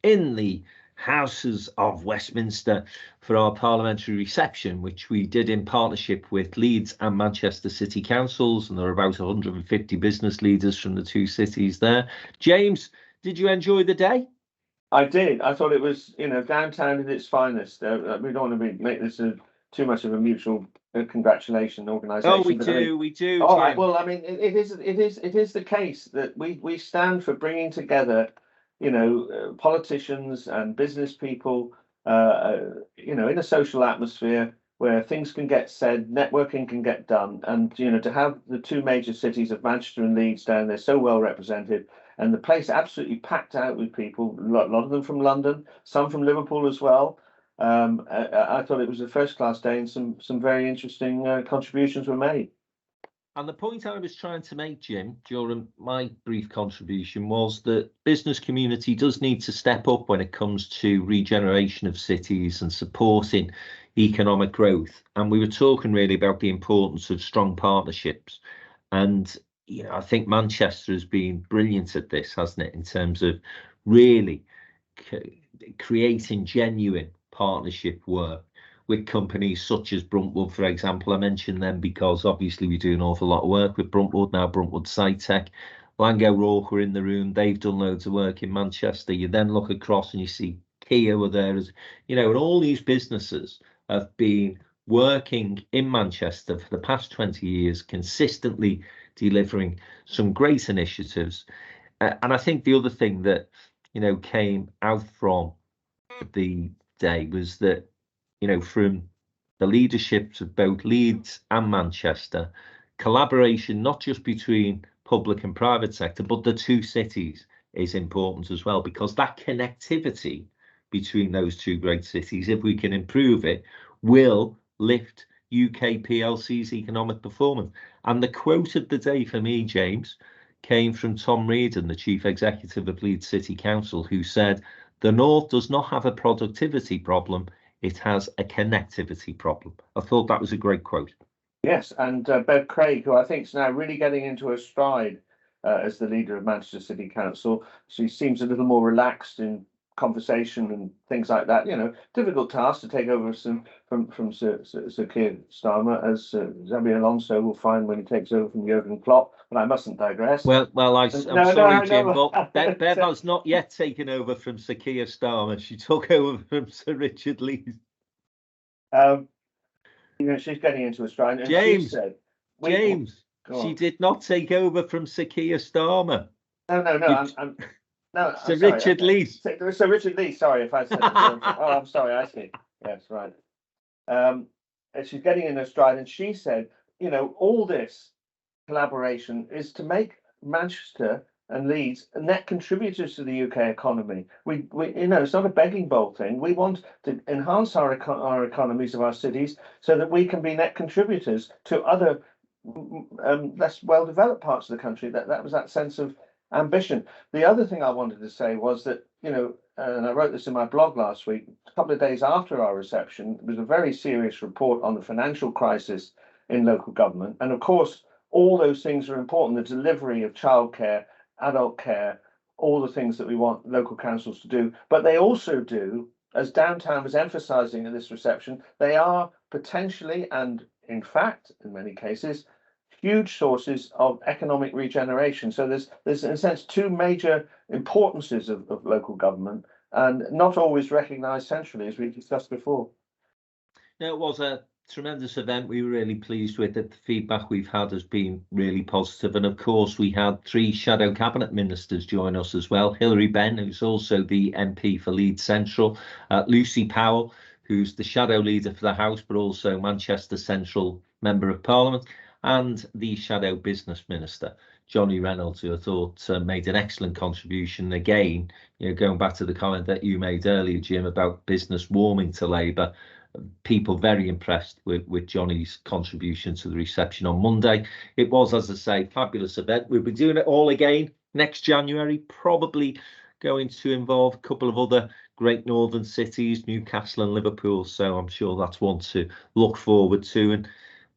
in the Houses of Westminster for our parliamentary reception, which we did in partnership with Leeds and Manchester City Councils, and there are about 150 business leaders from the two cities there. James, did you enjoy the day? I did. I thought it was, downtown at its finest. We don't want to make this too much of a mutual congratulation organisation. Oh, we do. All right. Well, it is the case that we stand for bringing together, politicians and business people, in a social atmosphere where things can get said, networking can get done, and to have the two major cities of Manchester and Leeds down there so well represented. And the place absolutely packed out with people, a lot of them from London, some from Liverpool as well. I thought it was a first-class day, and some very interesting contributions were made. And the point I was trying to make, Jim, during my brief contribution was that business community does need to step up when it comes to regeneration of cities and supporting economic growth. And we were talking really about the importance of strong partnerships. And I think Manchester has been brilliant at this, hasn't it, in terms of really creating genuine partnership work with companies such as Bruntwood, for example. I mentioned them because obviously we do an awful lot of work with Bruntwood now, Bruntwood SciTech. Lango Rourke were in the room. They've done loads of work in Manchester. You then look across and you see Keir were there, as and all these businesses have been working in Manchester for the past 20 years, consistently delivering some great initiatives. And I think the other thing that, came out from the day was that, from the leaderships of both Leeds and Manchester, collaboration, not just between public and private sector, but the two cities is important as well, because that connectivity between those two great cities, if we can improve it, will lift UK PLC's economic performance. And the quote of the day for me, James, came from Tom Reardon, the Chief Executive of Leeds City Council, who said, "The North does not have a productivity problem, it has a connectivity problem." I thought that was a great quote. Yes, and Bev Craig, who I think is now really getting into her stride as the leader of Manchester City Council. She seems a little more relaxed in conversation and things like that. Difficult task to take over from Sir Keir Starmer, as Xabi Alonso will find when he takes over from Jurgen Klopp. But I mustn't digress. I'm sorry, Jim, but Bev has not yet taken over from Sir Keir Starmer. She took over from Sir Richard Lees. She's getting into a stride. And James, she said, she did not take over from Sir Keir Starmer. No, Sir Richard Lees. Sir Richard Lees, sorry if I said I'm sorry, I see. Yes, right. And she's getting in her stride, and she said, all this collaboration is to make Manchester and Leeds net contributors to the UK economy. We it's not a begging bowl thing. We want to enhance our economies of our cities so that we can be net contributors to other less well-developed parts of the country. That was that sense of ambition. The other thing I wanted to say was that, and I wrote this in my blog last week, a couple of days after our reception, there was a very serious report on the financial crisis in local government. And of course, all those things are important, the delivery of childcare, adult care, all the things that we want local councils to do. But they also do, as Downtown was emphasising in this reception, they are potentially, and in fact, in many cases, huge sources of economic regeneration. So there's in a sense two major importances of local government, and not always recognised centrally, as we discussed before. No, it was a tremendous event. We were really pleased with it. The feedback we've had has been really positive. And of course, we had 3 shadow cabinet ministers join us as well. Hilary Benn, who's also the MP for Leeds Central, Lucy Powell, who's the shadow leader for the House, but also Manchester Central Member of Parliament, and the shadow business minister, Johnny Reynolds, who I thought made an excellent contribution. Again, going back to the comment that you made earlier, Jim, about business warming to Labour, people very impressed with Johnny's contribution to the reception on Monday. It was, as I say, fabulous event. We'll be doing it all again next January, probably going to involve a couple of other great northern cities, Newcastle and Liverpool. So I'm sure that's one to look forward to. And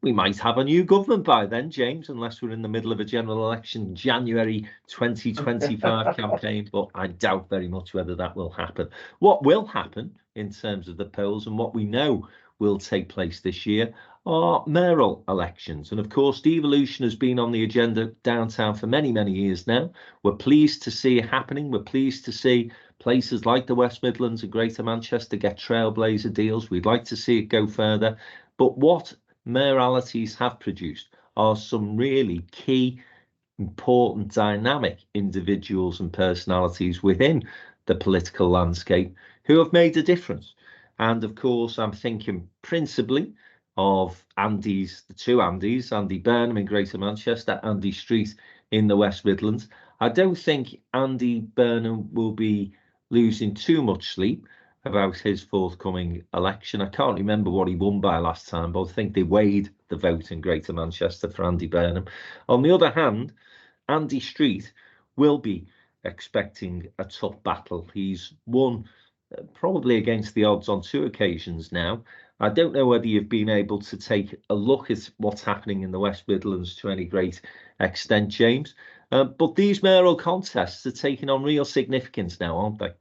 we might have a new government by then, James, unless we're in the middle of a general election, January 2025 campaign, but I doubt very much whether that will happen. What will happen in terms of the polls and what we know will take place this year are mayoral elections. And of course, devolution has been on the agenda downtown for many, many years now. We're pleased to see it happening. We're pleased to see places like the West Midlands and Greater Manchester get trailblazer deals. We'd like to see it go further. But what mayoralities have produced are some really key, important, dynamic individuals and personalities within the political landscape who have made a difference. And of course, I'm thinking principally of the two Andys, Andy Burnham in Greater Manchester, Andy Street in the West Midlands. I don't think Andy Burnham will be losing too much sleep about his forthcoming election. I can't remember what he won by last time, but I think they weighed the vote in Greater Manchester for Andy Burnham. On the other hand, Andy Street will be expecting a tough battle. He's won probably against the odds on 2 occasions now. I don't know whether you've been able to take a look at what's happening in the West Midlands to any great extent, James. But these mayoral contests are taking on real significance now, aren't they?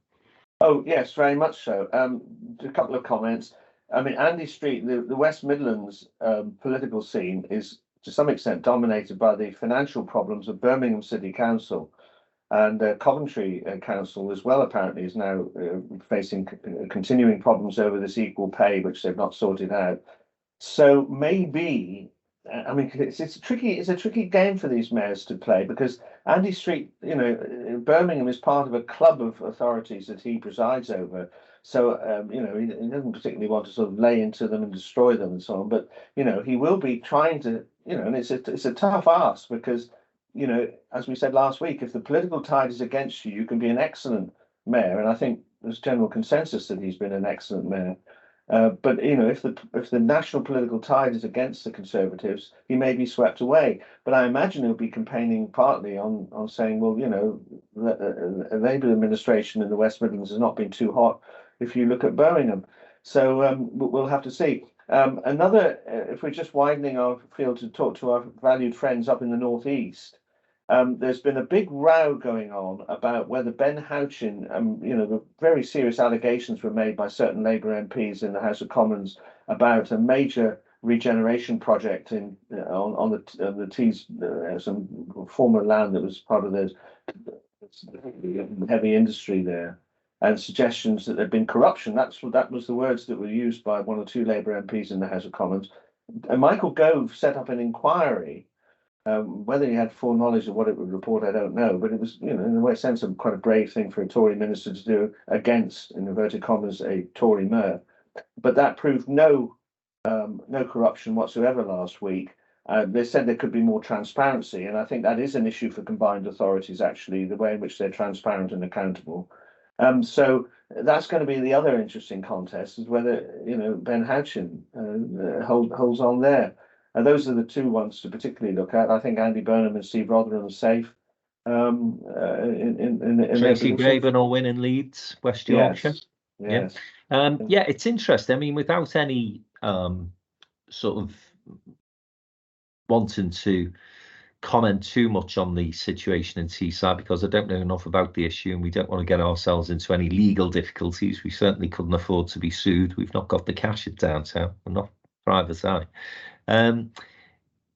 Oh, yes, very much so. A couple of comments. I mean, Andy Street, the West Midlands political scene is to some extent dominated by the financial problems of Birmingham City Council, and Coventry Council as well, apparently, is now facing continuing problems over this equal pay, which they've not sorted out. So maybe, I mean, it's a tricky game for these mayors to play, because Andy Street, Birmingham is part of a club of authorities that he presides over. So, he doesn't particularly want to sort of lay into them and destroy them and so on. But, he will be trying to, and it's a tough ask, because, as we said last week, if the political tide is against you, you can be an excellent mayor. And I think, there's general consensus that he's been an excellent mayor. But if the national political tide is against the Conservatives, he may be swept away. But I imagine he'll be campaigning partly on saying, well, the Labour administration in the West Midlands has not been too hot. If you look at Birmingham, so we'll have to see. If we're just widening our field to talk to our valued friends up in the northeast. There's been a big row going on about whether Ben Houchin, the very serious allegations were made by certain Labour MPs in the House of Commons about a major regeneration project on the Tees, some former land that was part of the heavy industry there, and suggestions that there'd been corruption. That was the words that were used by one or two Labour MPs in the House of Commons. And Michael Gove set up an inquiry. Whether he had full knowledge of what it would report, I don't know. But it was, in a sense, quite a brave thing for a Tory minister to do against, in inverted commas, a Tory mayor. But that proved no corruption whatsoever last week. They said there could be more transparency, and I think that is an issue for combined authorities. Actually, the way in which they're transparent and accountable. So that's going to be the other interesting contest, is whether Ben Houchin holds on there. And those are the two ones to particularly look at. I think Andy Burnham and Steve Rotherham are safe. Tracy Graben will win in Leeds, West Yorkshire. Yes. Yeah, it's interesting. I mean, without any sort of wanting to comment too much on the situation in Teesside, because I don't know enough about the issue and we don't want to get ourselves into any legal difficulties. We certainly couldn't afford to be sued. We've not got the cash at downtown. We're not private eye.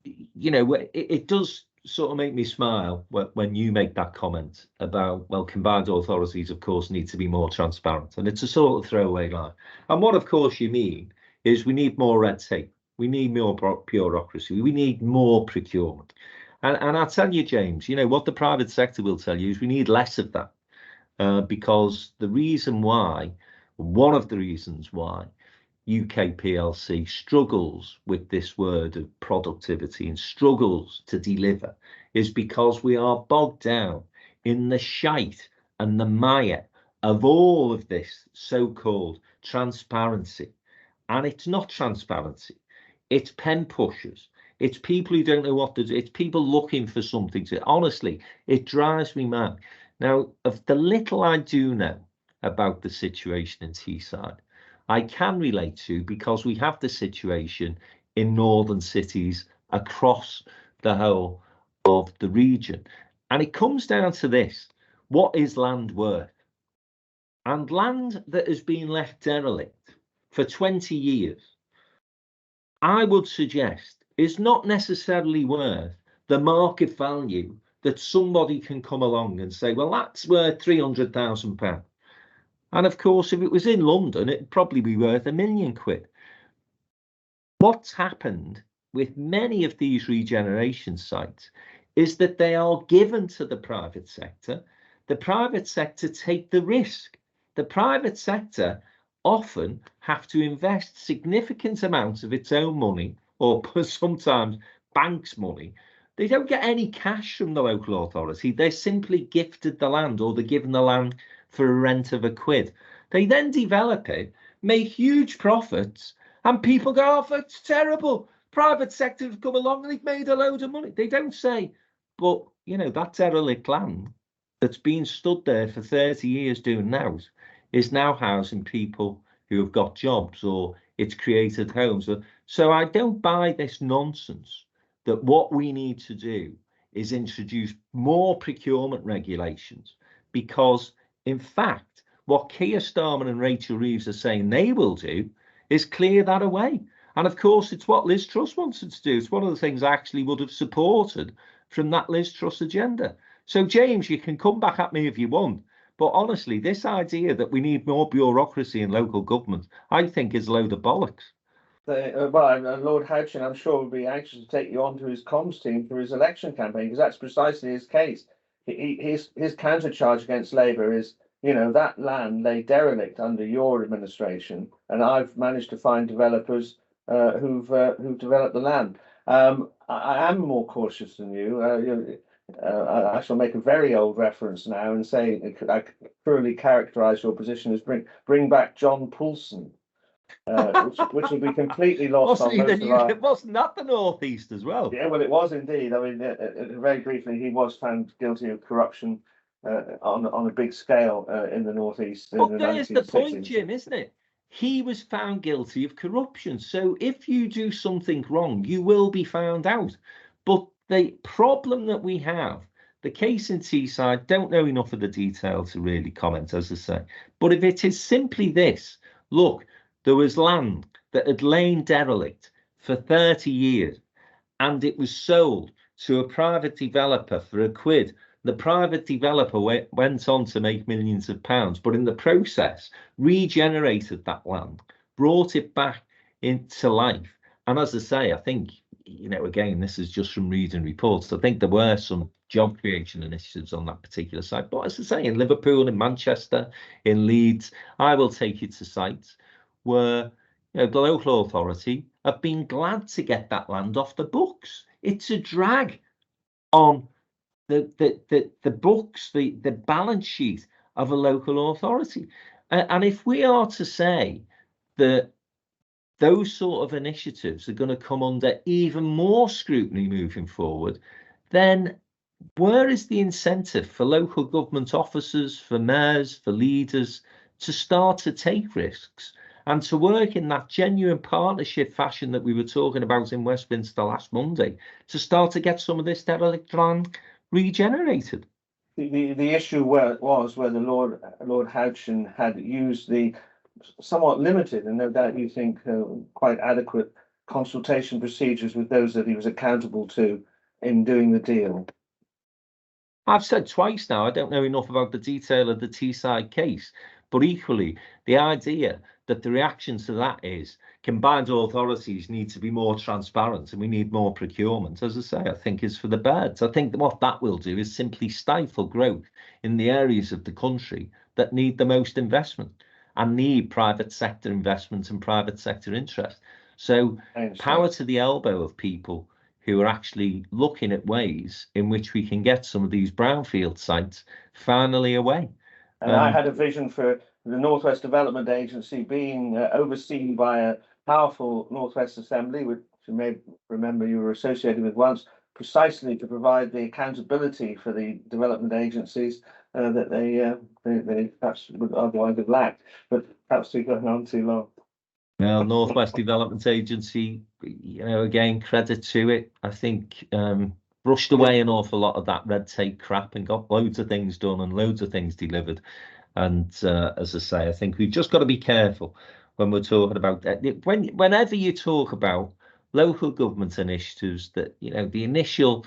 It does sort of make me smile when you make that comment about, well, combined authorities, of course, need to be more transparent. And it's a sort of throwaway line. And what, of course, you mean is we need more red tape. We need more bureaucracy. We need more procurement. And I'll tell you, James, what the private sector will tell you is we need less of that. Because one of the reasons why UK PLC struggles with this word of productivity and struggles to deliver is because we are bogged down in the shite and the mire of all of this so-called transparency. And it's not transparency. It's pen pushers. It's people who don't know what to do. It's people looking for something to. Honestly, it drives me mad. Now, of the little I do know about the situation in Teesside, I can relate to, because we have the situation in northern cities across the whole of the region. And it comes down to this: what is land worth? And land that has been left derelict for 20 years, I would suggest, is not necessarily worth the market value that somebody can come along and say, well, that's worth £300,000. And of course, if it was in London, it'd probably be worth £1 million. What's happened with many of these regeneration sites is that they are given to the private sector. The private sector take the risk. The private sector often have to invest significant amounts of its own money, or sometimes banks' money. They don't get any cash from the local authority. They're simply gifted the land, or they're given the land for a rent of £1. They then develop it, make huge profits, and people go, oh, it's terrible. Private sector have come along and they've made a load of money. They don't say, but, that derelict land that's been stood there for 30 years doing nows is now housing people who have got jobs, or it's created homes. So I don't buy this nonsense that what we need to do is introduce more procurement regulations, because in fact, what Keir Starmer and Rachel Reeves are saying they will do is clear that away. And of course, it's what Liz Truss wanted to do. It's one of the things I actually would have supported from that Liz Truss agenda. So, James, you can come back at me if you want. But honestly, this idea that we need more bureaucracy in local government, I think, is a load of bollocks. Lord Houchin, I'm sure, would be anxious to take you onto his comms team for his election campaign, because that's precisely his case. His countercharge against Labour is, that land lay derelict under your administration, and I've managed to find developers who've developed the land. I am more cautious than you. I shall make a very old reference now and say I could truly characterise your position as bring back John Poulsen, which will be completely lost on most of our... Wasn't that the North East as well? Yeah, well, it was indeed. I mean, very briefly, he was found guilty of corruption on a big scale in the North East. But there's the point, Jim, isn't it? He was found guilty of corruption. So if you do something wrong, you will be found out. But the problem that we have, the case in Teesside, don't know enough of the detail to really comment, as I say. But if it is simply this, look, there was land that had lain derelict for 30 years and it was sold to a private developer for a quid. The private developer went on to make millions of pounds, but in the process, regenerated that land, brought it back into life. And as I say, I think, again, this is just from reading reports. I think there were some job creation initiatives on that particular site. But as I say, in Liverpool, in Manchester, in Leeds, I will take you to sites where the local authority have been glad to get that land off the books. It's a drag on the books, the balance sheet of a local authority. And if we are to say that those sort of initiatives are going to come under even more scrutiny moving forward, then where is the incentive for local government officers, for mayors, for leaders to start to take risks and to work in that genuine partnership fashion that we were talking about in Westminster last Monday, to start to get some of this derelict land regenerated? The issue was where the Lord Hodgson had used the somewhat limited, and no doubt you think quite adequate, consultation procedures with those that he was accountable to in doing the deal. I've said twice now, I don't know enough about the detail of the Teesside case, but equally, the idea that the reaction to that is combined authorities need to be more transparent and we need more procurement, as I say, I think is for the birds. I think that what that will do is simply stifle growth in the areas of the country that need the most investment and need private sector investment and private sector interest. So power to the elbow of people who are actually looking at ways in which we can get some of these brownfield sites finally away. And I had a vision for the Northwest Development Agency being overseen by a powerful Northwest Assembly, which you may remember you were associated with once, precisely to provide the accountability for the development agencies that they perhaps would otherwise have lacked. But perhaps we've gone on too long. Well, Northwest Development Agency, again, credit to it. I think brushed away an awful lot of that red tape crap and got loads of things done and loads of things delivered. And as I say, I think we've just got to be careful when we're talking about that. Whenever you talk about local government initiatives, that the initial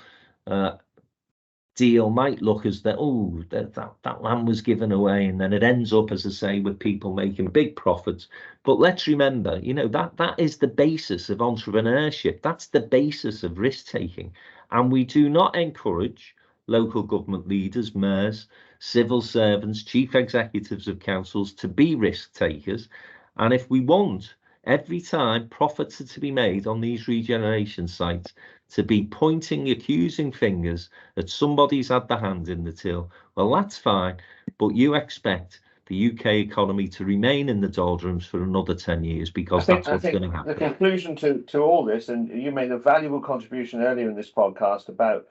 deal might look as though that land was given away, and then it ends up, as I say, with people making big profits. But let's remember, that is the basis of entrepreneurship. That's the basis of risk taking, and we do not encourage local government leaders, mayors, civil servants, chief executives of councils to be risk takers. And if we want every time profits are to be made on these regeneration sites to be pointing accusing fingers at somebody's had the hand in the till, well, that's fine, but you expect the UK economy to remain in the doldrums for another 10 years because that's what's going to happen. The conclusion to all this, and you made a valuable contribution earlier in this podcast about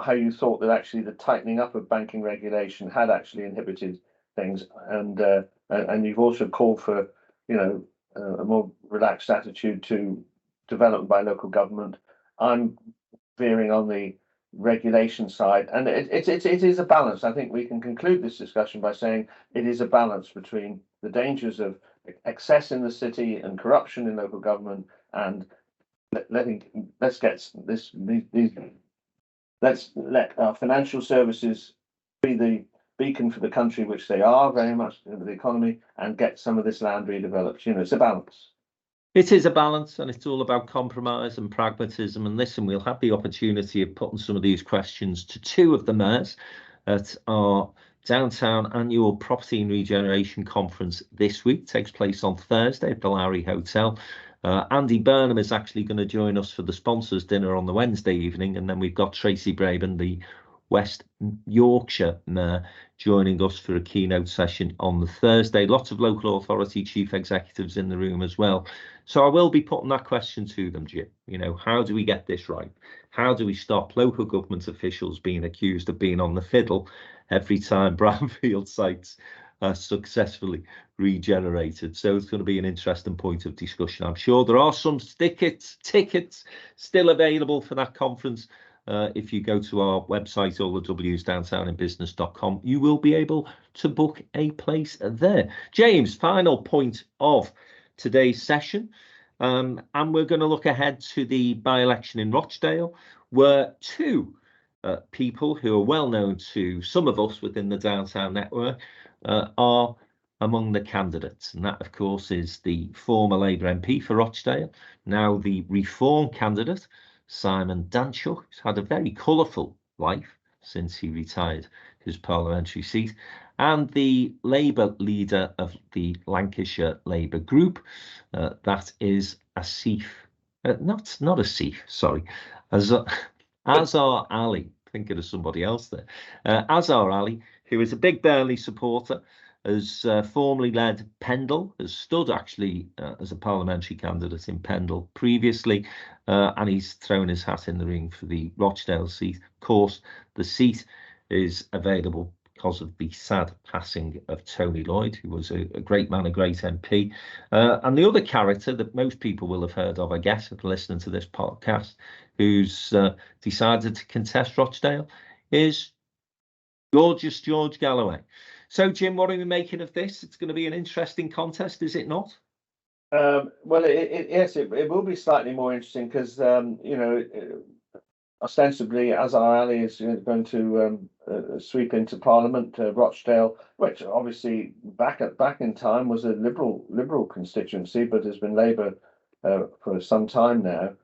how you thought that actually the tightening up of banking regulation had actually inhibited things, and you've also called for a more relaxed attitude to development by local government. I'm veering on the regulation side, and it is a balance. I think we can conclude this discussion by saying it is a balance between the dangers of excess in the city and corruption in local government, and let's let our financial services be the beacon for the country, which they are very much in the economy, and get some of this land redeveloped. It's a balance. It is a balance, and it's all about compromise and pragmatism. And listen, we'll have the opportunity of putting some of these questions to two of the mayors at our downtown annual Property and Regeneration Conference this week. It takes place on Thursday at the Lowry Hotel. Andy Burnham is actually going to join us for the sponsors dinner on the Wednesday evening, and then we've got Tracy Braben, the West Yorkshire Mayor, joining us for a keynote session on the Thursday. Lots of local authority chief executives in the room as well. So I will be putting that question to them, Jim. You know, how do we get this right? How do we stop local government officials being accused of being on the fiddle every time brownfield sites are successfully regenerated? So it's going to be an interesting point of discussion. I'm sure there are some tickets still available for that conference. If you go to our website, all the W's, downtowninbusiness.com, you will be able to book a place there. James, final point of today's session. And we're going to look ahead to the by-election in Rochdale, where two people who are well known to some of us within the Downtown Network are among the candidates. And that, of course, is the former Labour MP for Rochdale, now the Reform candidate, Simon Danchuk, who's had a very colourful life since he retired his parliamentary seat, and the Labour leader of the Lancashire Labour group, that is Asif, not Asif, sorry, Azhar Ali, thinking of somebody else there, Azhar Ali, who is a big Burnley supporter, has formerly led Pendle, has stood actually as a parliamentary candidate in Pendle previously, and he's thrown his hat in the ring for the Rochdale seat. Of course, the seat is available because of the sad passing of Tony Lloyd, who was a great man, a great MP. And the other character that most people will have heard of, I guess, if listening to this podcast, who's decided to contest Rochdale, is gorgeous George Galloway. So, Jim, what are we making of this? It's going to be an interesting contest, is it not? Well, yes, it will be slightly more interesting because, ostensibly, Azhar Ali is going to sweep into Parliament, Rochdale, which obviously back in time was a Liberal constituency, but has been Labour for some time now.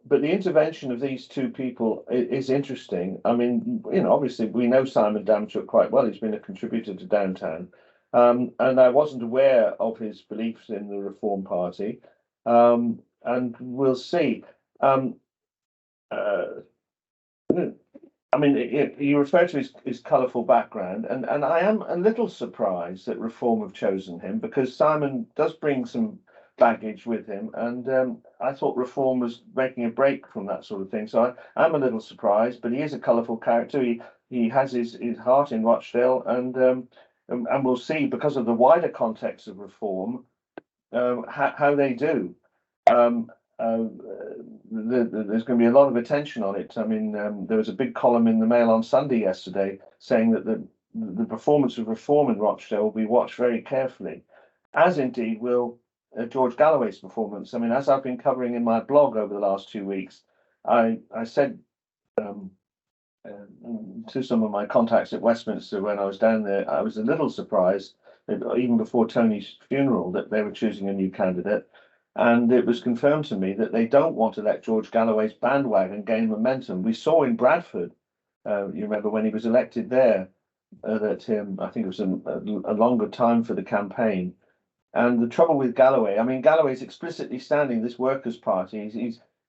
But the intervention of these two people is interesting. I mean, obviously we know Simon Danchuk quite well. He's been a contributor to Downtown. And I wasn't aware of his beliefs in the Reform Party. And we'll see. You refer to his colourful background, and I am a little surprised that Reform have chosen him, because Simon does bring some baggage with him, and I thought Reform was making a break from that sort of thing. So I'm a little surprised, but he is a colourful character. He has his heart in Rochdale, and we'll see, because of the wider context of Reform, how they do. There's going to be a lot of attention on it. I mean, there was a big column in the Mail on Sunday yesterday saying that the performance of Reform in Rochdale will be watched very carefully, as indeed will George Galloway's performance. I mean, as I've been covering in my blog over the last 2 weeks, I said to some of my contacts at Westminster when I was down there, I was a little surprised, even before Tony's funeral, that they were choosing a new candidate. And it was confirmed to me that they don't want to let George Galloway's bandwagon gain momentum. We saw in Bradford, you remember when he was elected there, that I think it was a longer time for the campaign. And the trouble with Galloway, I mean, Galloway's explicitly standing, this Workers' Party,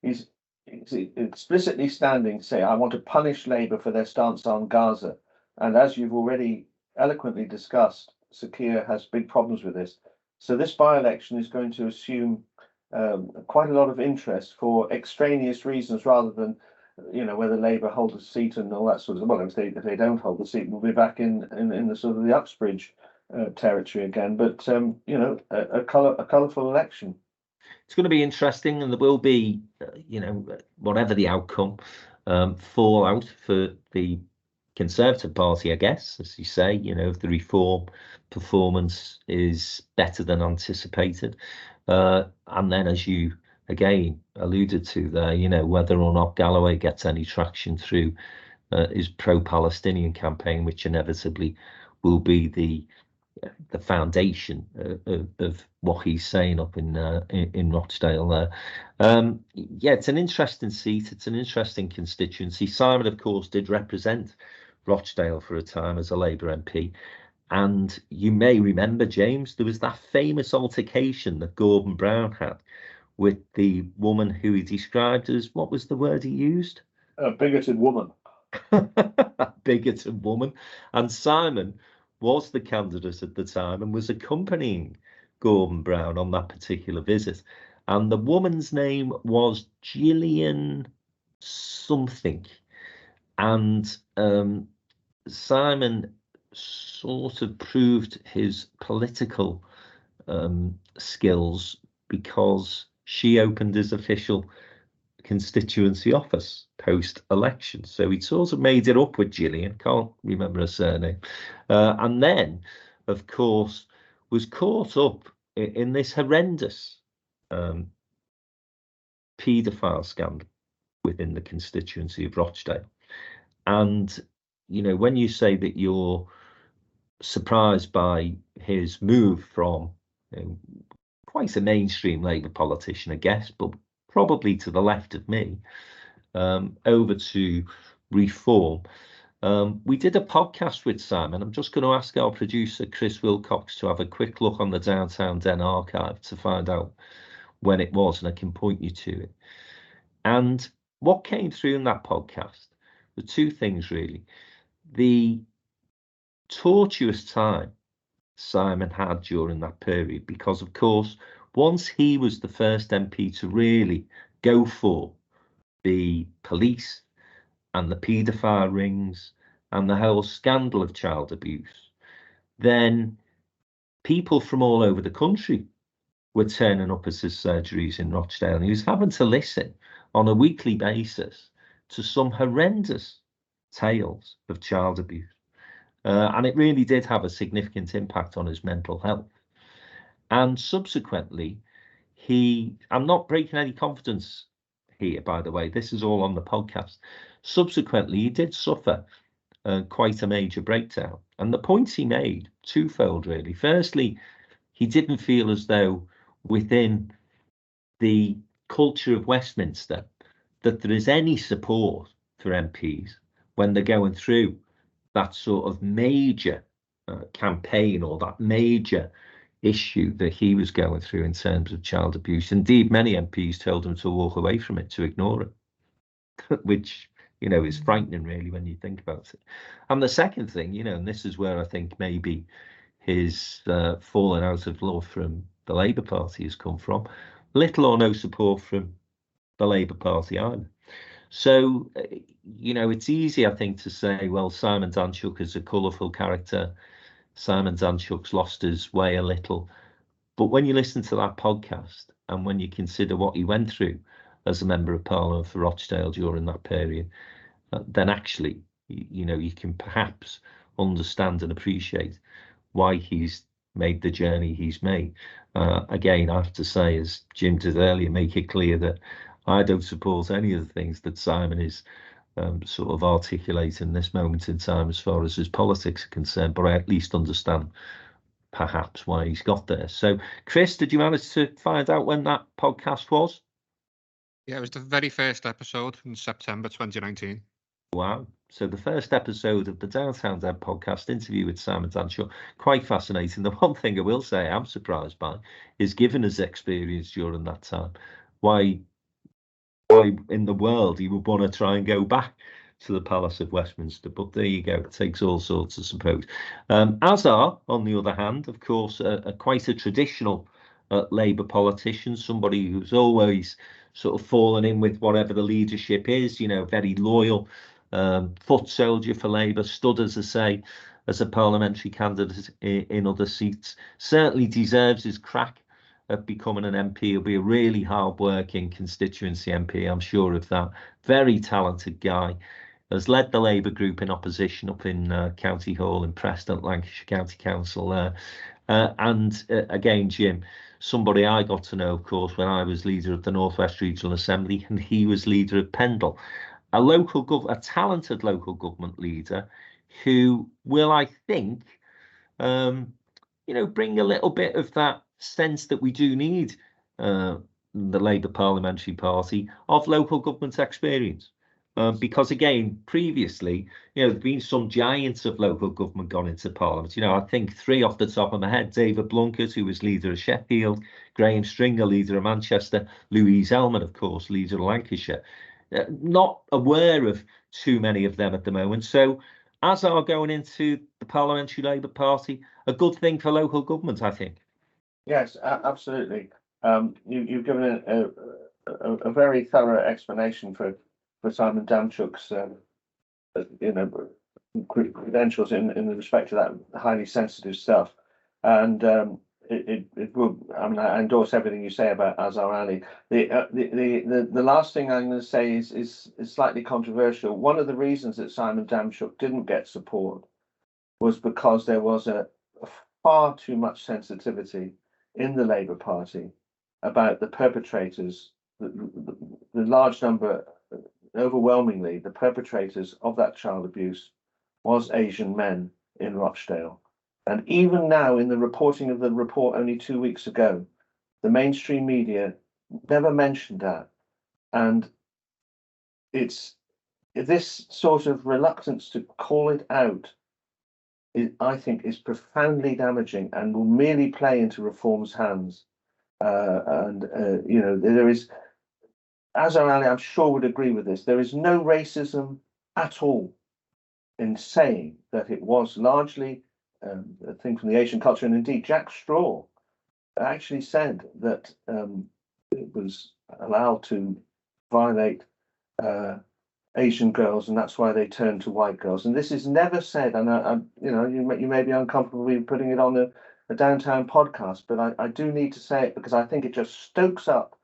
he's explicitly standing to say, I want to punish Labour for their stance on Gaza. And as you've already eloquently discussed, Sir Keir has big problems with this. So this by-election is going to assume quite a lot of interest for extraneous reasons, rather than, whether Labour hold a seat and all that sort of. Well, if they don't hold the seat, we'll be back in the sort of the Uxbridge territory again. But a colourful election. It's going to be interesting, and there will be, whatever the outcome, fallout for the Conservative Party, I guess, as you say. If the Reform performance is better than anticipated, and then, as you again alluded to there, whether or not Galloway gets any traction through his pro-Palestinian campaign, which inevitably will be the foundation of what he's saying up in Rochdale there. It's an interesting seat. It's an interesting constituency. Simon, of course, did represent Rochdale for a time as a Labour MP. And you may remember, James, there was that famous altercation that Gordon Brown had with the woman who he described as, what was the word he used? A bigoted woman. bigoted woman. And Simon was the candidate at the time and was accompanying Gordon Brown on that particular visit. And the woman's name was Gillian something. And Simon sort of proved his political skills because she opened his official constituency office post-election. So he sort of made it up with Gillian, can't remember her surname. And then, of course, was caught up in this horrendous paedophile scandal within the constituency of Rochdale. And, you know, when you say that you're surprised by his move from quite a mainstream Labour politician, I guess, but probably to the left of me, over to Reform. We did a podcast with Simon. I'm just going to ask our producer, Chris Wilcox, to have a quick look on the Downtown Den archive to find out when it was, and I can point you to it. And what came through in that podcast were two things, really. The tortuous time Simon had during that period, because, of course, once he was the first MP to really go for the police and the paedophile rings and the whole scandal of child abuse, then people from all over the country were turning up at his surgeries in Rochdale, and he was having to listen on a weekly basis to some horrendous tales of child abuse. And it really did have a significant impact on his mental health. And subsequently, I'm not breaking any confidence here, by the way, this is all on the podcast. Subsequently, he did suffer quite a major breakdown. And the points he made, twofold, really. Firstly, he didn't feel as though within the culture of Westminster that there is any support for MPs when they're going through that sort of major campaign or that major issue that he was going through in terms of child abuse. Indeed, many MPs told him to walk away from it, to ignore it, which, you know, is frightening, really, when you think about it. And the second thing, you know, and this is where I think maybe his falling out of love from the Labour Party has come from, little or no support from the Labour Party either. So, you know, it's easy, I think, to say, well, Simon Danczuk is a colourful character. Simon Danczuk's lost his way a little. But when you listen to that podcast and when you consider what he went through as a Member of Parliament for Rochdale during that period, then actually, you know, you can perhaps understand and appreciate why he's made the journey he's made. Again, I have to say, as Jim did earlier, make it clear that I don't support any of the things that Simon is sort of articulating this moment in time as far as his politics are concerned, but I at least understand perhaps why he's got there. So, Chris, did you manage to find out when that podcast was? Yeah, it was the very first episode in September 2019. Wow. So the first episode of the Downtown Den podcast interview with Simon Danczuk, quite fascinating. The one thing I will say I'm surprised by is, given his experience during that time, why in the world he would want to try and go back to the Palace of Westminster. But there you go, it takes all sorts, I suppose. Azar, on the other hand, of course, quite a traditional Labour politician, somebody who's always sort of fallen in with whatever the leadership is, you know, very loyal, foot soldier for Labour, stood, as I say, as a parliamentary candidate in other seats, certainly deserves his crack at becoming an MP. He'll be a really hard-working constituency MP, I'm sure of that. Very talented guy. Has led the Labour group in opposition up in County Hall in Preston, Lancashire County Council there. And again, Jim, somebody I got to know, of course, when I was leader of the North West Regional Assembly and he was leader of Pendle. A talented local government leader who will, I think, you know, bring a little bit of that sense that we do need the Labour Parliamentary Party of local government experience. Because, again, previously, you know, there've been some giants of local government gone into Parliament. You know, I think three off the top of my head: David Blunkett, who was leader of Sheffield; Graham Stringer, leader of Manchester; Louise Elman, of course, leader of Lancashire. Not aware of too many of them at the moment. So as are going into the Parliamentary Labour Party, a good thing for local government, I think. Yes, absolutely. You've given a very thorough explanation for Simon Damchuk's credentials in respect to that highly sensitive stuff, and it will. I mean, I endorse everything you say about Azhar Ali. The last thing I'm going to say is slightly controversial. One of the reasons that Simon Damchuk didn't get support was because there was a far too much sensitivity in the Labour Party about the perpetrators, the large number, overwhelmingly, the perpetrators of that child abuse was Asian men in Rochdale. And even now, in the reporting of the report only 2 weeks ago, the mainstream media never mentioned that. And it's this sort of reluctance to call it out, I think, is profoundly damaging and will merely play into Reform's hands. There is, Azhar Ali, I'm sure, would agree with this. There is no racism at all in saying that it was largely a thing from the Asian culture. And indeed, Jack Straw actually said that it was allowed to violate Asian girls, and that's why they turned to white girls. And this is never said. And you may be uncomfortable with putting it on a downtown podcast, but I do need to say it because I think it just stokes up.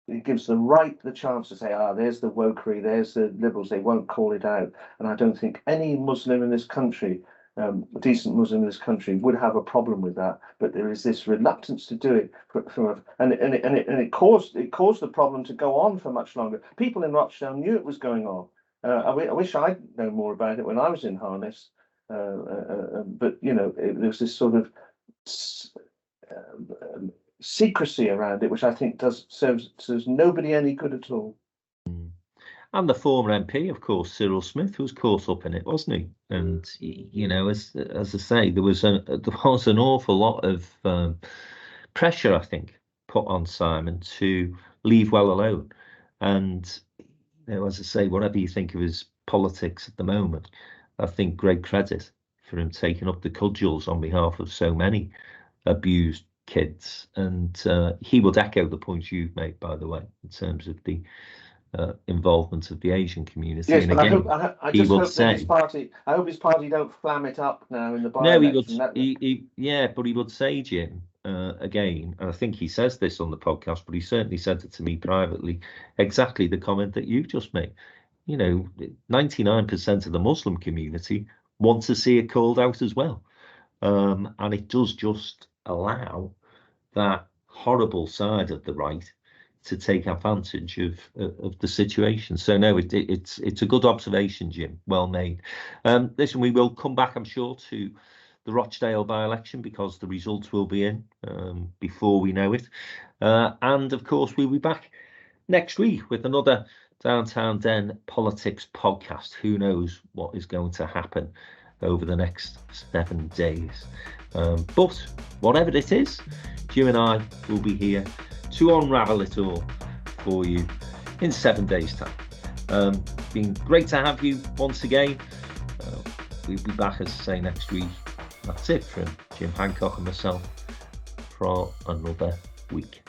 It gives the right the chance to say, there's the wokery, there's the liberals. They won't call it out. And I don't think any Muslim in this country, decent Muslim in this country, would have a problem with that. But there is this reluctance to do it, and it caused the problem to go on for much longer. People in Rochdale knew it was going on. I wish I'd known more about it when I was in harness. But there was this sort of secrecy around it, which I think serves nobody any good at all. And the former MP, of course, Cyril Smith, was caught up in it, wasn't he? And as I say, there was an awful lot of pressure, I think, put on Simon to leave well alone. And as I say, whatever you think of his politics at the moment, I think great credit for him taking up the cudgels on behalf of so many abused kids. And he would echo the points you've made, by the way, in terms of the involvement of the Asian community. Yes, and but again, I hope his party don't flam it up now in the by-election. No, but he would say, Jim, again, and I think he says this on the podcast, but he certainly said it to me privately, exactly the comment that you've just made. 99% of the Muslim community want to see it called out as well. And it does just allow that horrible side of the right to take advantage of the situation. So no, it's a good observation, Jim. Well made. Listen, we will come back, I'm sure, to the Rochdale by-election because the results will be in before we know it. And of course, we'll be back next week with another Downtown Den Politics podcast. Who knows what is going to happen over the next 7 days. But whatever it is, Jim and I will be here to unravel it all for you in 7 days' time. Been great to have you once again. We'll be back, as I say, next week. That's it from Jim Hancock and myself for another week.